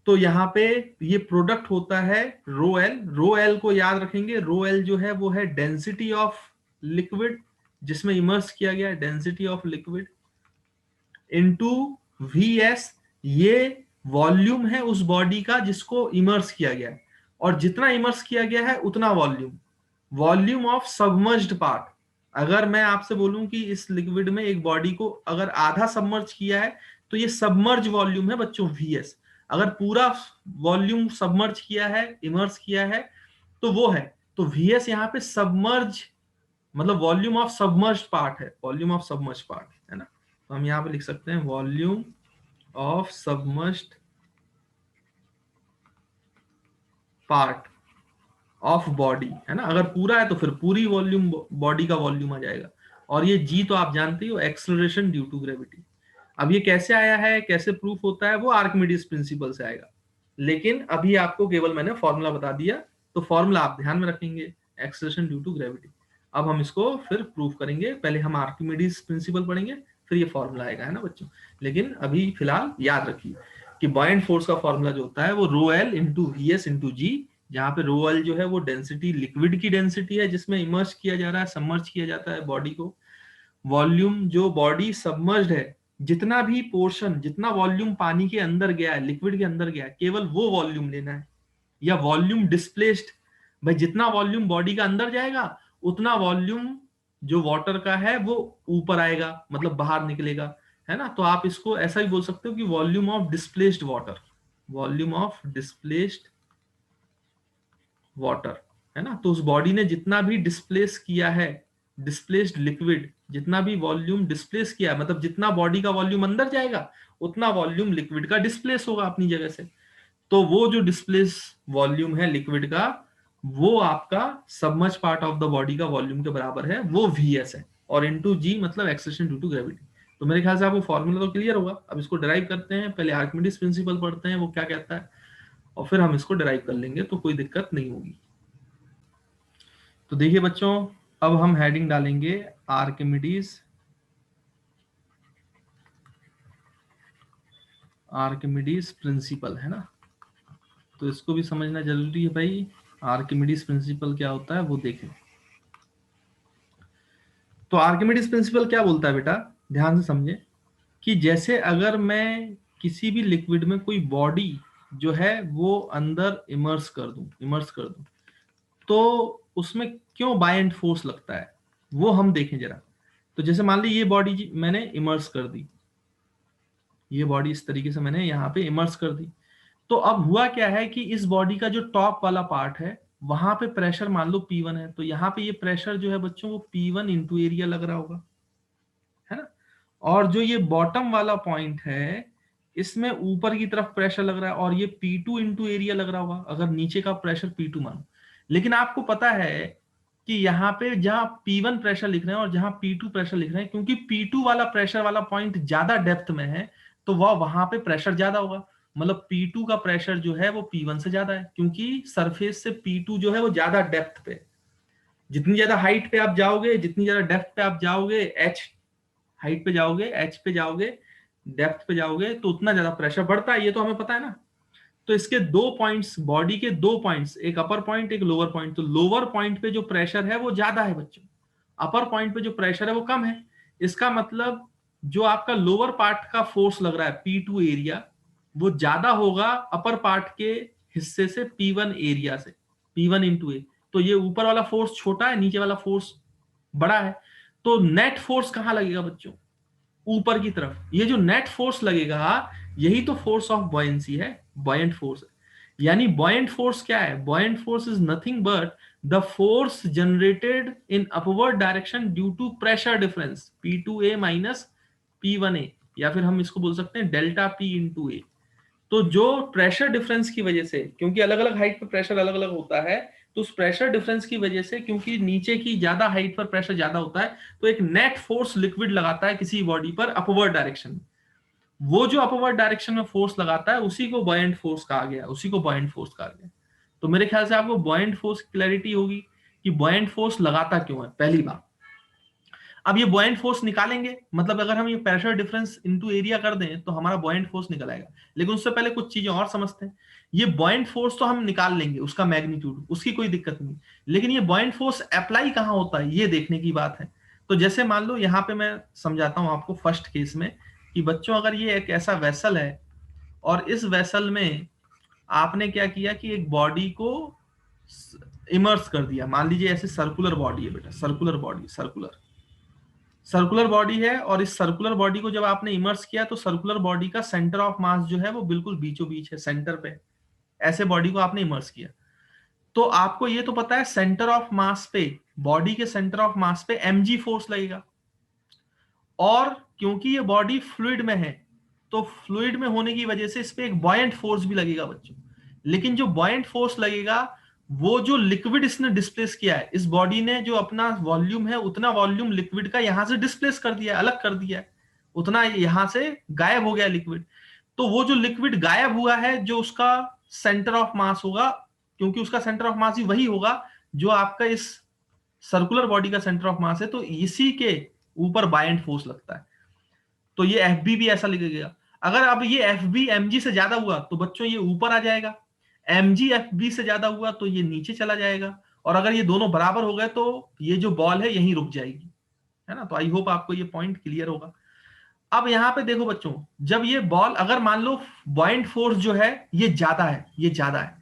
तो यहाँ पे ये प्रोडक्ट होता है रो एल को याद रखेंगे। रो एल जो है वो है डेंसिटी ऑफ लिक्विड जिसमें इमर्स किया गया है, density of liquid, into V S, ये वॉल्यूम है उस बॉडी का जिसको इमर्स किया गया है, और जितना इमर्स किया गया है उतना वॉल्यूम ऑफ सबमर्ज्ड पार्ट। अगर मैं आपसे बोलूं कि इस लिक्विड में एक बॉडी को अगर आधा सबमर्ज किया है तो ये सबमर्ज वॉल्यूम है बच्चों, वीएस। अगर पूरा वॉल्यूम सबमर्ज किया है, इमर्स किया है, तो वो है, तो वीएस यहाँ पे सबमर्ज मतलब वॉल्यूम ऑफ सबमर्ज पार्ट है, वॉल्यूम ऑफ सबमर्ज पार्ट है ना। तो हम यहाँ पे लिख सकते हैं volume of submerged part of body, है ना। अगर पूरा है तो फिर पूरी वॉल्यूम, बॉडी का वॉल्यूम आ जाएगा। और ये जी तो आप जानते ही हो, एक्सेलरेशन ड्यू टू ग्रेविटी। अब ये कैसे आया है, कैसे प्रूफ होता है, वो आर्किमिडीज प्रिंसिपल से आएगा। लेकिन अभी आपको केवल मैंने फॉर्मूला बता दिया, तो फॉर्मूला आप ध्यान में रखेंगे, एक्सेलरेशन ड्यू टू ग्रेविटी। अब हम इसको फिर प्रूफ करेंगे, पहले हम आर्किमिडीज प्रिंसिपल पढ़ेंगे, फिर ये फॉर्मूला आएगा, है ना बच्चों। लेकिन अभी फिलहाल याद रखिए कि बॉयंट फोर्स का फॉर्मूला जो होता है वो rho L into V S into G, जहां पे रो एल जो है वो डेंसिटी, लिक्विड की डेंसिटी है जिसमें इमर्स किया जा रहा है, सबमर्ज किया जाता है बॉडी को। वॉल्यूम, जो बॉडी सबमर्ज्ड है, जितना भी पोर्शन, जितना वॉल्यूम पानी के अंदर गया है, लिक्विड के अंदर गया है, केवल वो वॉल्यूम लेना है। या वॉल्यूम डिस्प्लेस्ड, भाई जितना वॉल्यूम बॉडी का अंदर जाएगा उतना वॉल्यूम जो वाटर का है वो ऊपर आएगा, मतलब बाहर निकलेगा, है ना। तो आप इसको ऐसा ही बोल सकते हो कि volume of displaced water, volume of displaced water, है ना। तो उस बॉडी ने जितना भी डिस्प्लेस किया है, डिस्प्लेस्ड लिक्विड, जितना भी वॉल्यूम डिस्प्लेस किया है, मतलब जितना बॉडी का वॉल्यूम अंदर जाएगा उतना वॉल्यूम लिक्विड का डिस्प्लेस होगा अपनी जगह से। तो वो जो डिस्प्लेस वॉल्यूम है लिक्विड का, वो आपका submerge part of the body का वॉल्यूम के बराबर है, वो वीएस है। और इंटू जी मतलब एक्सेलरेशन ड्यू टू ग्रेविटी। तो मेरे ख्याल से आपको फॉर्मूला तो क्लियर होगा। अब इसको डिराइव करते हैं, पहले आर्किमिडीज प्रिंसिपल पढ़ते हैं वो क्या कहता है, और फिर हम इसको डिराइव कर लेंगे, तो कोई दिक्कत नहीं होगी। तो देखिए बच्चों, अब हम हेडिंग डालेंगे आर्किमिडीज प्रिंसिपल, है ना। तो इसको भी समझना जरूरी है भाई, आर्किमिडीज प्रिंसिपल क्या होता है वो देखें। तो आर्किमिडीज प्रिंसिपल क्या बोलता है बेटा, ध्यान से समझे, कि जैसे अगर मैं किसी भी लिक्विड में कोई बॉडी जो है वो अंदर इमर्स कर दूं, तो उसमें क्यों बायंट फोर्स लगता है वो हम देखें जरा। तो जैसे मान ली ये बॉडी मैंने इमर्स कर दी, ये बॉडी इस तरीके से मैंने यहाँ पे इमर्स कर दी। तो अब हुआ क्या है कि इस बॉडी का जो टॉप वाला पार्ट है वहां पे प्रेशर मान लो P1 है, तो यहाँ पे ये प्रेशर जो है बच्चों वो P1 इंटू एरिया लग रहा होगा, है ना। और जो ये बॉटम वाला पॉइंट है इसमें ऊपर की तरफ प्रेशर लग रहा है, और ये P2 इंटू एरिया लग रहा होगा, अगर नीचे का प्रेशर P2 मानो। लेकिन आपको पता है कि यहाँ पे जहां P1 प्रेशर लिख रहे हैं और जहां P2 प्रेशर लिख रहे हैं, क्योंकि P2 वाला प्रेशर वाला पॉइंट ज्यादा डेप्थ में है, तो वह वहां पे प्रेशर ज्यादा होगा। मतलब P2 का प्रेशर जो है वो P1 से ज्यादा है, क्योंकि सरफेस से P2 जो है वो ज्यादा डेप्थ पे। जितनी ज्यादा हाइट पे आप जाओगे, जितनी ज्यादा डेप्थ पे आप जाओगे, एच हाइट पे जाओगे, एच पे जाओगे, डेप्थ पे जाओगे, तो उतना ज्यादा प्रेशर बढ़ता है, ये तो हमें पता है ना। तो इसके दो पॉइंट्स, बॉडी के दो पॉइंट्स, एक अपर पॉइंट एक लोअर पॉइंट, तो लोअर पॉइंट पे जो प्रेशर है वो ज्यादा है बच्चों, अपर पॉइंट पे जो प्रेशर है वो कम है। इसका मतलब जो आपका लोअर पार्ट का फोर्स लग रहा है P2 एरिया, वो ज्यादा होगा अपर पार्ट के हिस्से से P1 एरिया से, P1 इंटू ए। तो ये ऊपर वाला फोर्स छोटा है, नीचे वाला फोर्स बड़ा है। तो नेट फोर्स कहां लगेगा बच्चों? ऊपर की तरफ। ये जो नेट फोर्स लगेगा यही तो फोर्स ऑफ बॉयंसी है, बॉयंट फोर्स है। यानी बॉयंट फोर्स क्या है? Buoyant force is nothing but the force generated in upward direction due to pressure difference P2A minus P1A, या फिर हम इसको बोल सकते हैं डेल्टा P इंटू ए। तो जो प्रेशर डिफरेंस की वजह से, क्योंकि अलग अलग हाइट पर प्रेशर अलग अलग होता है, तो उस प्रेशर डिफरेंस की वजह से, क्योंकि नीचे की ज्यादा हाइट पर प्रेशर ज्यादा होता है, तो एक नेट फोर्स लिक्विड लगाता है किसी बॉडी पर अपवर्ड डायरेक्शन में। वो जो अपवर्ड डायरेक्शन में फोर्स लगाता है उसी को बॉयंट फोर्स कहा गया, उसी को बॉयंट फोर्स कहा गया। तो मेरे ख्याल से आपको बॉयंट फोर्स की क्लैरिटी होगी कि बॉयंट फोर्स लगाता क्यों है, पहली बात। अब ये बॉयंट फोर्स निकालेंगे, मतलब अगर हम ये प्रेशर डिफरेंस इनटू एरिया कर दें तो हमारा बॉयंट फोर्स निकल आएगा। लेकिन उससे पहले कुछ चीजें और समझते हैं। ये बॉयंट फोर्स तो हम निकाल लेंगे, उसका मैग्नीट्यूड, उसकी कोई दिक्कत नहीं, लेकिन ये बॉयंट फोर्स अप्लाई कहां होता है ये देखने की बात है। तो जैसे मान लो यहाँ पे मैं समझाता हूं आपको फर्स्ट केस में कि बच्चों अगर ये एक ऐसा वेसल है और इस वेसल में आपने क्या किया कि एक बॉडी को इमर्स कर दिया, मान लीजिए ऐसे सर्कुलर बॉडी है बेटा, circular body, circular circular body है, और इस सर्कुलर बॉडी को जब आपने इमर्स किया तो सर्कुलर बॉडी का सेंटर ऑफ मास जो है वो बिल्कुल बीचों बीच है, सेंटर पे। ऐसे बॉडी को आपने इमर्स किया, तो आपको ये तो पता है सेंटर ऑफ मास पे, बॉडी के सेंटर ऑफ मास पे mg फोर्स लगेगा। और क्योंकि ये बॉडी फ्लूइड में है, तो फ्लूइड में होने की वजह से इस पे एक बॉयंट फोर्स भी लगेगा बच्चों। लेकिन जो बॉयंट फोर्स लगेगा वो जो लिक्विड इसने डिस्प्लेस किया है, इस बॉडी ने जो अपना वॉल्यूम है उतना वॉल्यूम लिक्विड का यहां से डिस्प्लेस कर दिया है, अलग कर दिया है, उतना यहां से गायब हो गया लिक्विड। तो वो जो लिक्विड गायब हुआ है, जो उसका सेंटर ऑफ मास होगा, क्योंकि उसका सेंटर ऑफ मास ही वही होगा जो आपका इस सर्कुलर बॉडी का सेंटर ऑफ मास है, तो इसी के ऊपर बायंट फोर्स लगता है। तो ये एफ भी ऐसा लिखेगा। अगर अब ये एफ बी एम जी से ज्यादा हुआ तो बच्चों ये ऊपर आ जाएगा, एम जी एफ बी से ज्यादा हुआ तो ये नीचे चला जाएगा, और अगर ये दोनों बराबर हो गए तो ये जो बॉल है यहीं रुक जाएगी, है ना। तो आई होप आपको ये पॉइंट क्लियर होगा। अब यहां पे देखो बच्चों, जब ये बॉल, अगर मान लो बॉइंट फोर्स जो है ये ज्यादा है, ये ज्यादा है,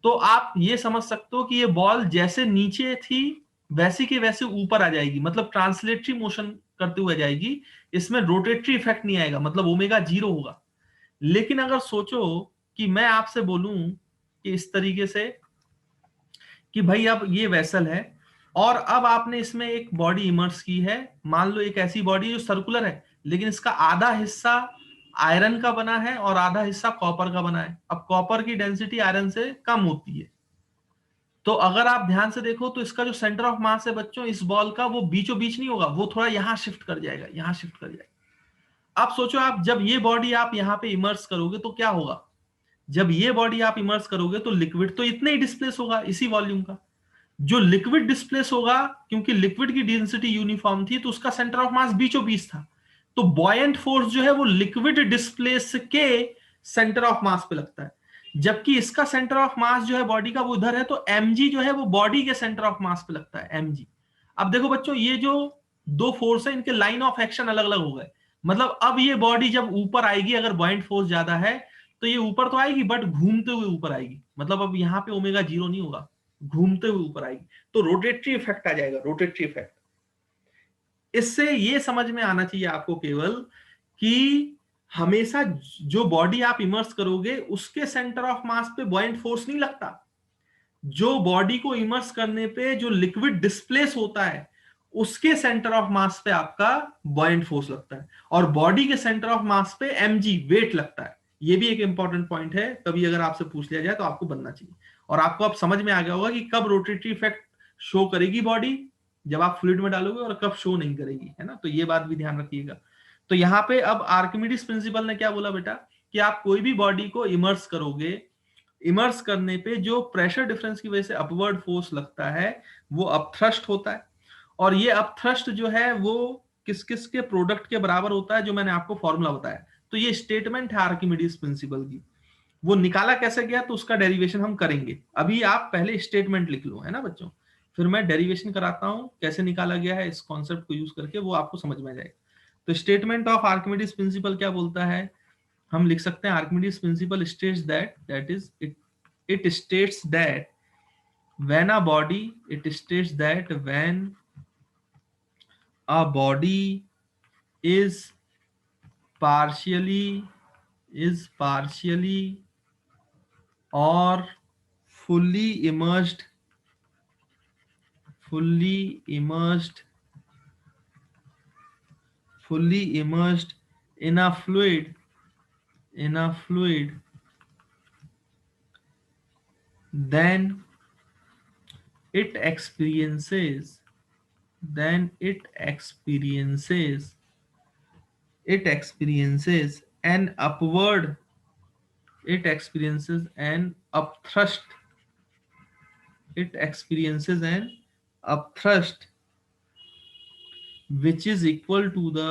तो आप ये समझ सकते हो कि ये बॉल जैसे नीचे थी वैसे की वैसे ऊपर आ जाएगी, मतलब ट्रांसलेटरी मोशन करते हुए जाएगी, इसमें रोटेटरी इफेक्ट नहीं आएगा, मतलब ओमेगा 0 होगा। लेकिन अगर सोचो कि मैं आपसे बोलूं कि इस तरीके से कि भाई अब ये वेसल है और अब आपने इसमें एक बॉडी इमर्स की है, मान लो एक ऐसी बॉडी जो सर्कुलर है लेकिन इसका आधा हिस्सा आयरन का बना है और आधा हिस्सा कॉपर का बना है। अब कॉपर की डेंसिटी आयरन से कम होती है, तो अगर आप ध्यान से देखो तो इसका जो सेंटर ऑफ मास है बच्चों इस बॉल का, वो बीचों बीच नहीं होगा, वो थोड़ा यहां शिफ्ट कर जाएगा, यहां शिफ्ट कर जाएगा। आप सोचो, आप जब ये बॉडी आप यहां पे इमर्स करोगे तो क्या होगा? जब ये बॉडी आप इमर्स करोगे तो लिक्विड तो इतना ही डिस्प्लेस होगा, इसी वॉल्यूम का। जो लिक्विड डिस्प्लेस होगा, क्योंकि लिक्विड की डेंसिटी यूनिफॉर्म थी तो उसका सेंटर ऑफ मास बीचों बीच था, तो बॉयंट फोर्स जो है वो लिक्विड डिस्प्लेस के सेंटर ऑफ मास पे लगता है। जबकि इसका सेंटर ऑफ मास जो है बॉडी का वो उधर है, तो mg जो है वो बॉडी के सेंटर ऑफ मास पे लगता है, mg। अब देखो बच्चों, ये जो दो फोर्स है इनके लाइन ऑफ एक्शन अलग अलग हो गए। मतलब अब ये बॉडी जब ऊपर आएगी, अगर बॉयंट फोर्स ज्यादा है तो ये ऊपर तो आएगी बट घूमते हुए ऊपर आएगी, मतलब अब यहाँ पे ओमेगा 0 नहीं होगा, घूमते हुए ऊपर आएगी, तो रोटेटरी इफेक्ट आ जाएगा, रोटेटरी इफेक्ट। इससे ये समझ में आना चाहिए आपको केवल कि हमेशा जो बॉडी आप इमर्स करोगे उसके सेंटर ऑफ मास पे बॉयंट फोर्स नहीं लगता। जो बॉडी को इमर्स करने पे जो लिक्विड डिस्प्लेस होता है उसके सेंटर ऑफ मास पे आपका बॉयंट फोर्स लगता है, और बॉडी के सेंटर ऑफ मास पे mg वेट लगता है। ये भी एक इंपॉर्टेंट पॉइंट है, कभी अगर आपसे पूछ लिया जाए तो आपको बनना चाहिए। और आपको अब समझ में आ गया होगा कि कब रोटेटरी इफेक्ट शो करेगी बॉडी जब आप फ्लूइड में डालोगे, और कब शो नहीं करेगी, है ना। तो ये बात भी ध्यान रखिएगा। तो यहाँ पे अब आर्किमिडीज प्रिंसिपल ने क्या बोला बेटा, कि आप कोई भी बॉडी को इमर्स करोगे, इमर्स करने पे जो प्रेशर डिफरेंस की वजह से अपवर्ड फोर्स लगता है वो अपथ्रस्ट होता है। और ये अपथ्रस्ट जो है वो किस किस के प्रोडक्ट के बराबर होता है, जो मैंने आपको फॉर्मूला बताया। तो ये स्टेटमेंट है आर्किमिडीज प्रिंसिपल की। वो निकाला कैसे गया तो उसका डेरिवेशन हम करेंगे। अभी आप पहले स्टेटमेंट लिख लो, है ना बच्चों, फिर मैं डेरिवेशन कराता हूं कैसे निकाला गया है, इस कॉन्सेप्ट को यूज करके वो आपको समझ में आ जाएगा। तो स्टेटमेंट ऑफ आर्किमिडीज प्रिंसिपल क्या बोलता है, हम लिख सकते हैं Archimedes principal states that is it states that when a body it states that when a body is partially or fully immersed fully immersed fully immersed in a fluid then it experiences then it experiences an upward it experiences an upthrust it experiences an upthrust which is equal to the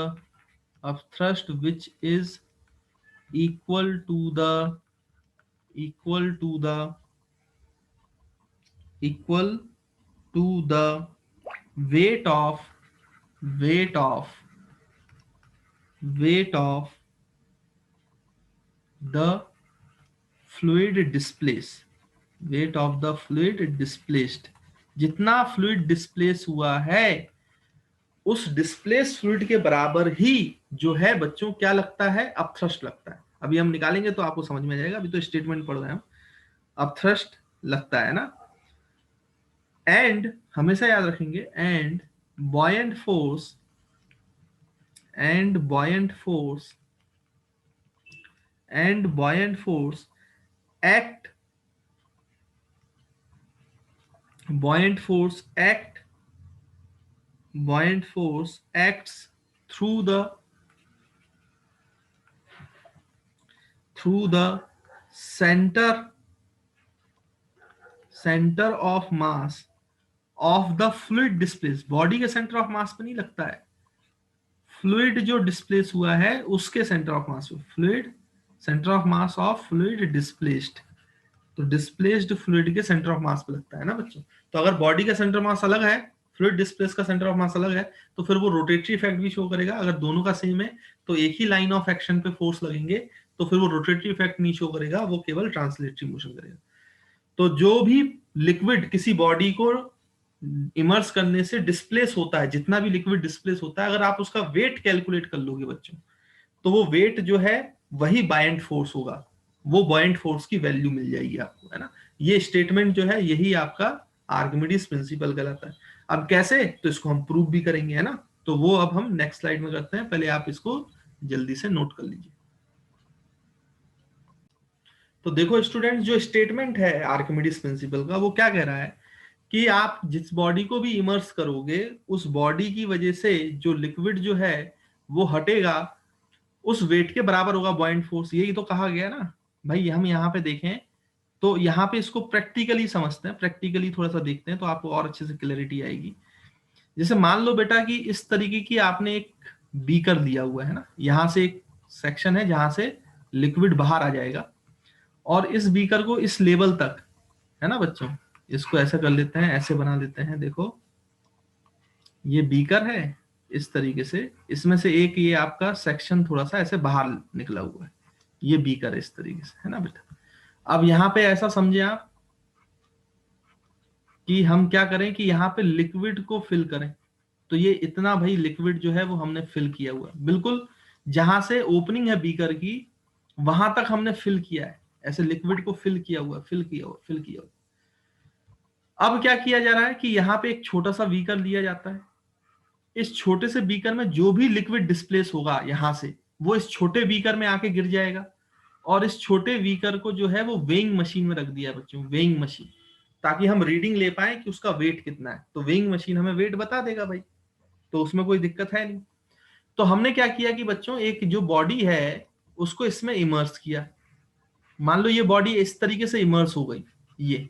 upthrust which is equal to the equal to the equal to the weight of weight of weight of the fluid displaced weight of the fluid displaced जितना fluid displace हुआ है उस displace fluid के बराबर ही जो है बच्चों क्या लगता है, अपथ्रस्ट लगता है। अभी हम निकालेंगे तो आपको समझ में जाएगा, अभी तो स्टेटमेंट पढ़ रहे हैं हम। अपथ्रस्ट लगता है ना, एंड हमेशा याद रखेंगे, and buoyant force and buoyant force act buoyant force acts through the center of mass of the fluid displaced। Body के सेंटर ऑफ मास पे नहीं लगता है, फ्लूइड जो डिस्प्लेस हुआ है उसके सेंटर ऑफ मास पे, fluid centre of mass of fluid displaced, तो डिस्प्लेस्ड फ्लूइड के सेंटर ऑफ मास पे लगता है ना बच्चों। तो अगर बॉडी का सेंटर मास अलग है, फ्लूइड डिस्प्लेस का सेंटर ऑफ मास अलग है, तो फिर वो रोटेटरी इफेक्ट भी शो करेगा। अगर दोनों का सेम है तो एक ही लाइन ऑफ एक्शन पे फोर्स लगेंगे, तो फिर वो रोटेटरी इफेक्ट नहीं शो करेगा, वो केवल ट्रांसलेटरी मोशन करेगा। तो जो भी लिक्विड किसी बॉडी को इमर्स करने से डिस्प्लेस होता है, जितना भी लिक्विड डिस्प्लेस होता है, अगर आप उसका वेट कैलकुलेट कर लोगे बच्चों, तो वो वेट जो है वही बायंट फोर्स होगा, वो बायंट फोर्स की वैल्यू मिल जाएगी आपको, है ना। ये स्टेटमेंट जो है यही आपका आर्किमिडीज प्रिंसिपल कहलाता है। अब कैसे, तो इसको हम प्रूव भी करेंगे, है ना। तो वो अब हम नेक्स्ट स्लाइड में करते हैं, पहले आप इसको जल्दी से नोट कर लीजिए। तो देखो स्टूडेंट्स, जो स्टेटमेंट है आर्किमिडीज प्रिंसिपल का वो क्या कह रहा है कि आप जिस बॉडी को भी इमर्स करोगे उस बॉडी की वजह से जो लिक्विड जो है वो हटेगा, उस वेट के बराबर होगा बॉयंट फोर्स। यही तो कहा गया ना भाई। हम यहाँ पे देखें तो यहाँ पे इसको प्रैक्टिकली समझते हैं, प्रैक्टिकली थोड़ा सा देखते हैं तो आपको और अच्छे से क्लैरिटी आएगी। जैसे मान लो बेटा कि इस तरीके की आपने एक बीकर लिया हुआ है ना, यहाँ से एक सेक्शन है जहां से लिक्विड बाहर आ जाएगा, और इस बीकर को इस लेवल तक, है ना बच्चों, इसको ऐसा कर लेते हैं, ऐसे बना लेते हैं। देखो ये बीकर है इस तरीके से, इसमें से एक ये आपका सेक्शन थोड़ा सा ऐसे बाहर निकला हुआ है, ये बीकर है इस तरीके से, है ना बेटा। अब यहाँ पे ऐसा समझे आप कि हम क्या करें कि यहाँ पे लिक्विड को फिल करें। तो ये इतना भाई लिक्विड जो है वो हमने फिल किया हुआ है, बिल्कुल जहां से ओपनिंग है बीकर की वहां तक हमने फिल किया है, ऐसे लिक्विड को फिल किया हुआ, फिल किया हुआ। अब क्या किया जा रहा है कि यहाँ पे एक छोटा सा बीकर लिया जाता है, इस छोटे से बीकर में जो भी लिक्विड डिस्प्लेस होगा यहां से वो इस छोटे बीकर में आके गिर जाएगा, और इस छोटे बीकर को जो है वो वेइंग मशीन में रख दिया है बच्चों, वेइंग मशीन, ताकि हम रीडिंग ले पाए कि उसका वेट कितना है। तो वेइंग मशीन हमें वेट बता देगा भाई, तो उसमें कोई दिक्कत है नहीं। तो हमने क्या किया कि बच्चों एक जो बॉडी है उसको इसमें इमर्स किया। मान लो ये बॉडी इस तरीके से इमर्स हो गई, ये।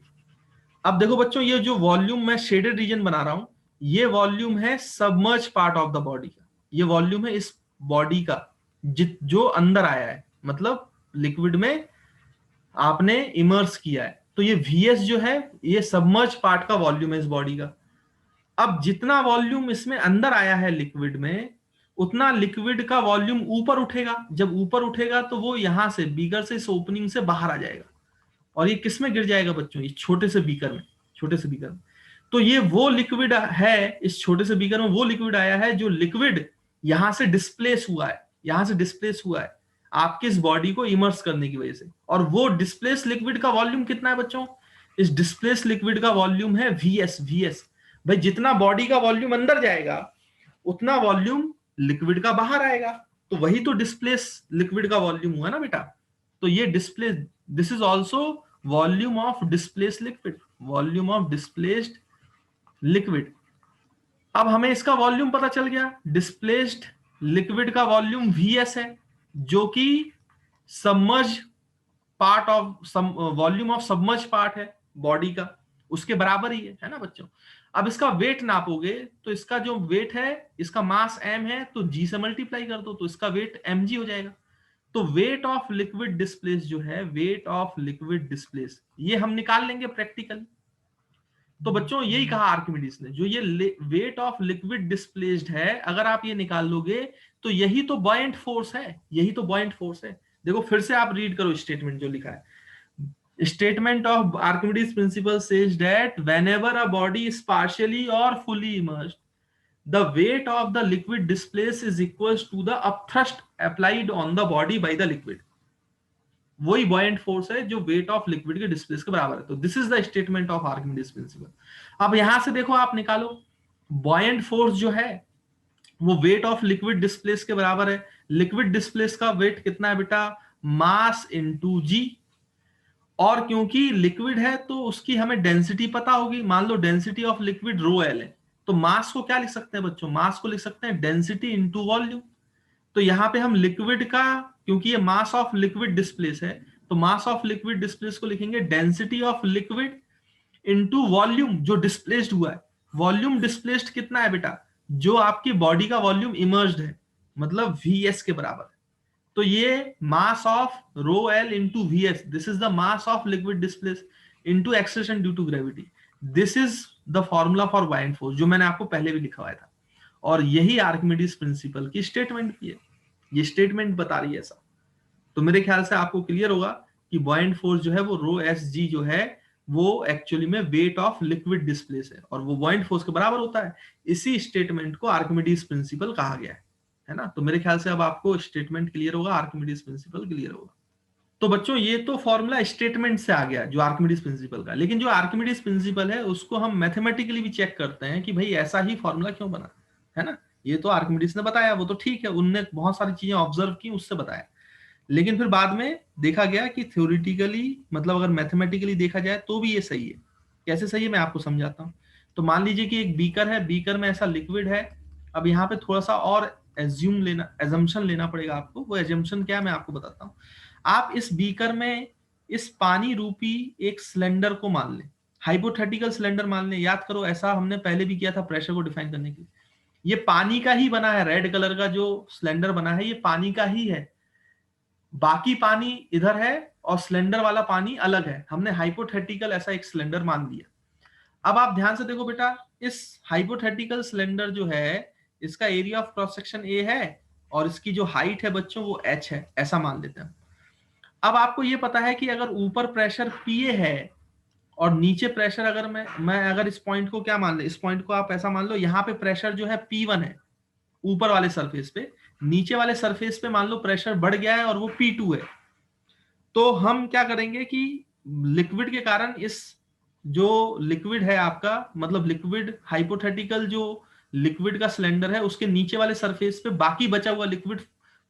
अब देखो बच्चों, ये जो वॉल्यूम मैं शेडेड रीजन बना रहा हूं, ये वॉल्यूम है submerge part of the body का, ये वॉल्यूम है इस बॉडी का जो अंदर आया है, मतलब लिक्विड में आपने इमर्स किया है। तो ये VS जो है ये सबमर्ज पार्ट का वॉल्यूम है इस बॉडी का। अब जितना वॉल्यूम इसमें अंदर आया है लिक्विड में, उतना लिक्विड का वॉल्यूम ऊपर उठेगा। जब ऊपर उठेगा तो वो यहां से बीकर से इस ओपनिंग से बाहर आ जाएगा, और ये किस में गिर जाएगा बच्चों, ये छोटे से बीकर में, छोटे से बीकर में। तो ये वो लिक्विड है, इस छोटे से बीकर में वो लिक्विड आया है जो लिक्विड यहां से डिस्प्लेस हुआ है, यहां से डिस्प्लेस हुआ है आपकी इस बॉडी को इमर्स करने की वजह से। और वो डिस्प्लेस लिक्विड का वॉल्यूम कितना है बच्चों, इस डिस्प्लेस लिक्विड का वॉल्यूम है VS। भाई जितना बॉडी का वॉल्यूम अंदर जाएगा उतना वॉल्यूम लिक्विड का बाहर आएगा, तो वही तो डिस्प्लेस लिक्विड का वॉल्यूम हुआ ना बेटा। तो ये displace, this is also volume of displaced liquid, volume of displaced liquid. अब हमें इसका वॉल्यूम पता चल गया, डिस्प्लेस्ड लिक्विड का वॉल्यूम VS है, जो कि submerge part of volume of submerge part है बॉडी का, उसके बराबर ही है ना बच्चों। अब इसका वेट नापोगे तो इसका जो वेट है, इसका मास m है, तो g से मल्टीप्लाई कर दो तो इसका वेट mg हो जाएगा। तो वेट ऑफ लिक्विड डिस्प्लेस जो है, वेट ऑफ लिक्विड डिस्प्लेस, ये हम निकाल लेंगे प्रैक्टिकली। तो बच्चों यही कहा आर्किमिडीज ने, जो ये वेट ऑफ लिक्विड डिस्प्लेस्ड है, अगर आप ये निकाल लोगे तो यही तो बॉयंट फोर्स है, यही तो बॉयंट फोर्स है। देखो फिर से आप रीड करो स्टेटमेंट जो लिखा है। Statement of Archimedes principle says that whenever a body is partially or fully immersed, the weight of the liquid displaced is equal to the upthrust applied on the body by the liquid. वही buoyant force है जो weight of liquid के displace के बराबर है। तो this is the statement of Archimedes principle। अब यहां से देखो आप निकालो, buoyant force जो है वो weight of liquid displace के बराबर है। liquid displace का weight कितना है बेटा, mass into g। और क्योंकि लिक्विड है तो उसकी हमें डेंसिटी पता होगी, मान low density of liquid ρL है, तो मास को क्या लिख सकते हैं बच्चों, मास को लिख सकते हैं डेंसिटी इनटू वॉल्यूम। तो यहां पे हम लिक्विड का, क्योंकि ये मास ऑफ लिक्विड डिस्प्लेस है, तो मास ऑफ लिक्विड डिस्प्लेस को लिखेंगे density of liquid into volume जो डिस्प्लेस्ड हुआ है। वॉल्यूम डिस्प्लेस्ड कितना है बेटा, जो आपकी बॉडी का वॉल्यूम इमर्ज्ड है, मतलब VS के बराबर है। तो ये mass of ρL into VS, this is the mass of liquid displace into acceleration due to gravity. This is the formula for buoyant force, जो मैंने आपको पहले भी लिखवाया था, और यही आर्किमिडीज प्रिंसिपल की स्टेटमेंट भी है, ये स्टेटमेंट बता रही है ऐसा। तो मेरे ख्याल से आपको क्लियर होगा कि बॉयंट फोर्स जो है वो ρSg जो है वो एक्चुअली में वेट ऑफ लिक्विड डिस्प्लेस है, और वो बॉयंट फोर्स के बराबर होता है। इसी स्टेटमेंट को आर्किमिडीज प्रिंसिपल कहा गया है ना। तो मेरे ख्याल से अब आपको स्टेटमेंट क्लियर होगा, आर्किमिडीज प्रिंसिपल क्लियर होगा। तो बच्चों ये तो फॉर्मूला स्टेटमेंट से आ गया जो आर्किमिडीज प्रिंसिपल का, लेकिन जो आर्किमिडीज प्रिंसिपल है उसको हम मैथमेटिकली भी चेक करते हैं कि भाई ऐसा ही फॉर्मूला क्यों बना, है ना। ये तो आर्किमिडीज ने बताया, वो तो ठीक है, उनने बहुत सारी चीजें ऑब्जर्व की, उससे बताया। लेकिन फिर बाद में देखा गया कि थ्योरेटिकली, मतलब अगर मैथमेटिकली देखा जाए तो भी ये सही है। कैसे सही है मैं आपको समझाता हूँ। तो मान लीजिए कि एक बीकर है, बीकर में ऐसा लिक्विड है। अब यहाँ पे थोड़ा सा और एजम्पशन लेना पड़ेगा आपको। वो एजम्पशन क्या है मैं आपको बताता हूँ। आप इस बीकर में इस पानी रूपी एक सिलेंडर को मान लें, हाइपोथेटिकल सिलेंडर मान लें। याद करो ऐसा हमने पहले भी किया था प्रेशर को डिफाइन करने के लिए। ये पानी का ही बना है, रेड कलर का जो सिलेंडर बना है ये पानी का ही है, बाकी पानी इधर है और सिलेंडर वाला पानी अलग है। हमने हाइपोथेटिकल ऐसा एक सिलेंडर मान लिया। अब आप ध्यान से देखो बेटा, इस हाइपोथेटिकल सिलेंडर जो है इसका area of cross section A है और इसकी जो हाइट है बच्चों वो h है, ऐसा मान लेते हैं। अब आपको ये पता है कि अगर ऊपर प्रेशर PA है और नीचे प्रेशर, अगर मैं अगर इस पॉइंट को क्या मान ले, इस पॉइंट को आप ऐसा मान लो, यहाँ पे प्रेशर जो है P1 है ऊपर वाले सरफेस पे, नीचे वाले सरफेस पे मान लो प्रेशर बढ़ गया है और वो P2 है। तो हम क्या करेंगे कि लिक्विड के कारण इस जो लिक्विड है आपका, मतलब लिक्विड हाइपोथेटिकल जो लिक्विड का सिलेंडर है उसके नीचे वाले सरफेस पे बाकी बचा हुआ लिक्विड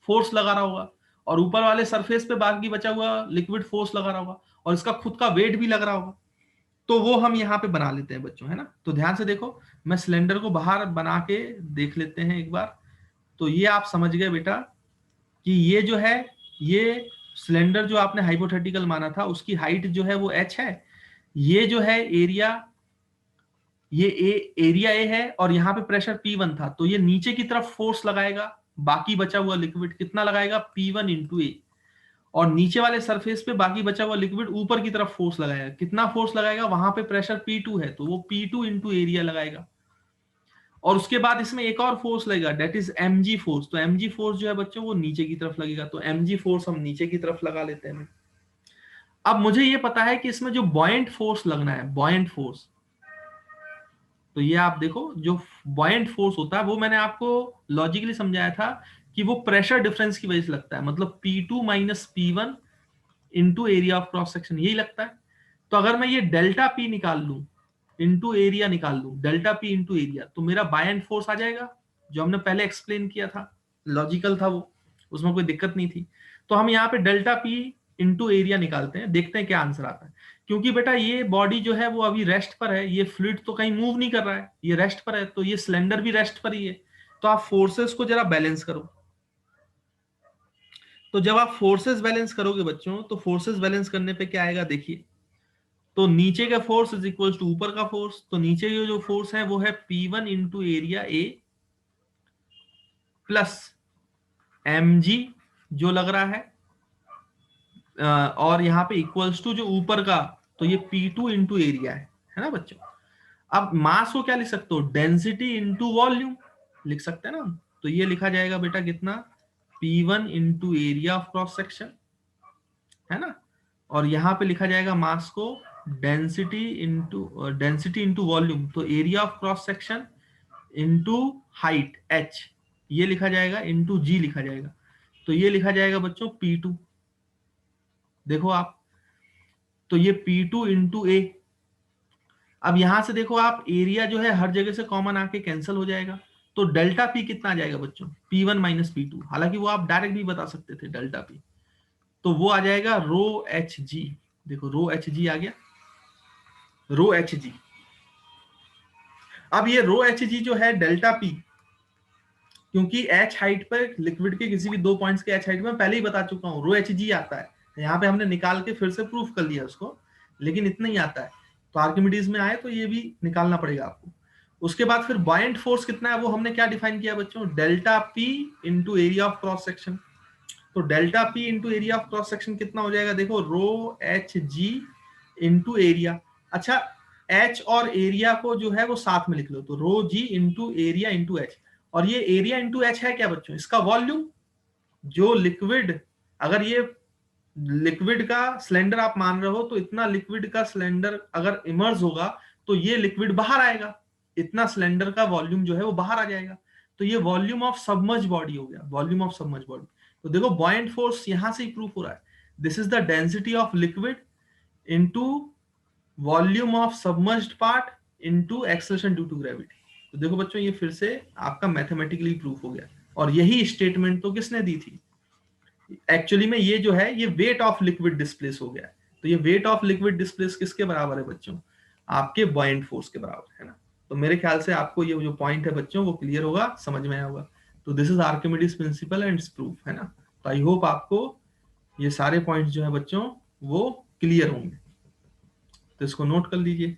फोर्स लगा रहा होगा, और ऊपर वाले सरफेस पे बाकी बचा हुआ लिक्विड फोर्स लगा रहा होगा, और इसका खुद का वेट भी लग रहा होगा। तो वो हम यहाँ पे बना लेते हैं बच्चों, है ना। तो ध्यान से देखो, मैं सिलेंडर को बाहर बना के देख लेते हैं एक बार। तो ये आप समझ गए बेटा कि ये जो है, ये सिलेंडर जो आपने हाइपोथेटिकल माना था उसकी हाइट जो है वो h है, ये जो है एरिया, ये एरिया A है, और यहाँ पे प्रेशर P1 था, तो ये नीचे की तरफ फोर्स लगाएगा, बाकी बचा हुआ लिक्विड कितना लगाएगा, P1 इंटू A। और नीचे वाले सरफेस पे बाकी बचा हुआ लिक्विड ऊपर की तरफ फोर्स लगाएगा। कितना फोर्स लगाएगा? वहां पे प्रेशर P2 है तो वो P2 इंटू एरिया लगाएगा। और उसके बाद इसमें एक और फोर्स लगेगा, डेट इज mg फोर्स। तो mg फोर्स जो है बच्चों वो नीचे की तरफ लगेगा, तो mg फोर्स हम नीचे की तरफ लगा लेते हैं। अब मुझे ये पता है कि इसमें जो बॉयंट फोर्स लगना है, बॉयंट फोर्स, तो ये आप देखो जो बॉयंट फोर्स होता है वो मैंने आपको लॉजिकली समझाया था कि वो प्रेशर डिफरेंस की वजह से लगता है, मतलब P2 minus P1 into area of cross section, यही लगता है। तो अगर मैं ये डेल्टा P निकाल लूं इंटू एरिया निकाल लूं, डेल्टा P इंटू एरिया, तो मेरा बायंट फोर्स आ जाएगा जो हमने पहले एक्सप्लेन किया था, लॉजिकल था वो, उसमें कोई दिक्कत नहीं थी। तो हम यहाँ पे डेल्टा P इंटू एरिया निकालते हैं, देखते हैं क्या आंसर आता है। क्योंकि बेटा ये बॉडी जो है वो अभी रेस्ट पर है, ये फ्लूइड तो कहीं मूव नहीं कर रहा है, ये रेस्ट पर है, तो ये सिलेंडर भी रेस्ट पर ही है। तो आप फोर्सेस को जरा बैलेंस करो। तो जब आप फोर्सेस बैलेंस करोगे बच्चों, तो फोर्सेस बैलेंस करने पे क्या आएगा देखिए। तो नीचे का फोर्स इज इक्वल टू ऊपर का फोर्स, तो नीचे जो फोर्स है वो है P1 into area A plus mg जो लग रहा है, और यहाँ पे इक्वल्स टू जो ऊपर का, तो ये P2 इंटू एरिया है ना बच्चों। अब मास को क्या लिख सकते हो? डेंसिटी इंटू वॉल्यूम लिख सकते हैं ना। तो ये लिखा जाएगा बेटा कितना? P1 into area of cross section, है ना। और यहाँ पे लिखा जाएगा मास को डेंसिटी इंटू वॉल्यूम, तो area of cross section into height h, ये लिखा जाएगा इंटू g लिखा जाएगा। तो ये लिखा जाएगा बच्चों P2, देखो आप, तो ये P2 इंटू ए। अब यहां से देखो आप, एरिया जो है हर जगह से कॉमन आके कैंसिल हो जाएगा, तो डेल्टा P कितना आ जाएगा बच्चों? P1 माइनस P2, हालांकि वो आप डायरेक्ट भी बता सकते थे डेल्टा P, तो वो आ जाएगा रो एच जी। देखो रो एच जी आ गया, रो एच जी। अब ये रो एच जी जो है डेल्टा P, क्योंकि एच हाइट पर लिक्विड के किसी भी दो पॉइंट्स के एच हाइट में पहले ही बता चुका हूं, रो एच जी आता है। यहाँ पे हमने निकाल के फिर से प्रूफ कर लिया उसको, लेकिन इतना ही आता है। तो आर्किमिडीज में आए तो ये भी निकालना पड़ेगा आपको। उसके बाद फिर बॉयंट फोर्स कितना है वो हमने क्या डिफाइन किया बच्चों? Delta P into area of cross section. तो delta P into area of cross section कितना हो जाएगा? देखो rho H G into area. अच्छा, एच और एरिया को जो है वो साथ में लिख लो, तो rho G into area into H. और ये एरिया इंटू एच है क्या बच्चों? इसका वॉल्यूम। जो लिक्विड, अगर ये लिक्विड का सिलेंडर आप मान रहे हो, तो इतना लिक्विड का सिलेंडर अगर इमर्ज होगा तो ये लिक्विड बाहर आएगा, इतना सिलेंडर का वॉल्यूम जो है वो बाहर आ जाएगा। तो ये वॉल्यूम ऑफ सबमर्ज बॉडी हो गया, वॉल्यूम ऑफ सबमर्ज बॉडी। तो देखो बॉयंट फोर्स यहां से ही प्रूफ हो रहा है, this is the density of liquid into volume of submerged part into acceleration due to gravity. तो देखो बच्चों ये फिर से आपका मैथमेटिकली प्रूफ हो गया। और यही स्टेटमेंट तो किसने दी थी? एक्चुअली में ये जो है ये वेट ऑफ लिक्विड डिस्प्लेस हो गया है। तो ये वेट ऑफ लिक्विड डिस्प्लेस किसके बराबर है बच्चों? आपके बॉयंट फोर्स के बराबर है ना। तो मेरे ख्याल से आपको ये जो पॉइंट है बच्चों वो क्लियर होगा, समझ में आया होगा। तो this is Archimedes principal and it's proof, है ना। तो आई होप आपको ये सारे पॉइंट्स जो है बच्चों वो क्लियर होंगे। तो इसको नोट कर लीजिए।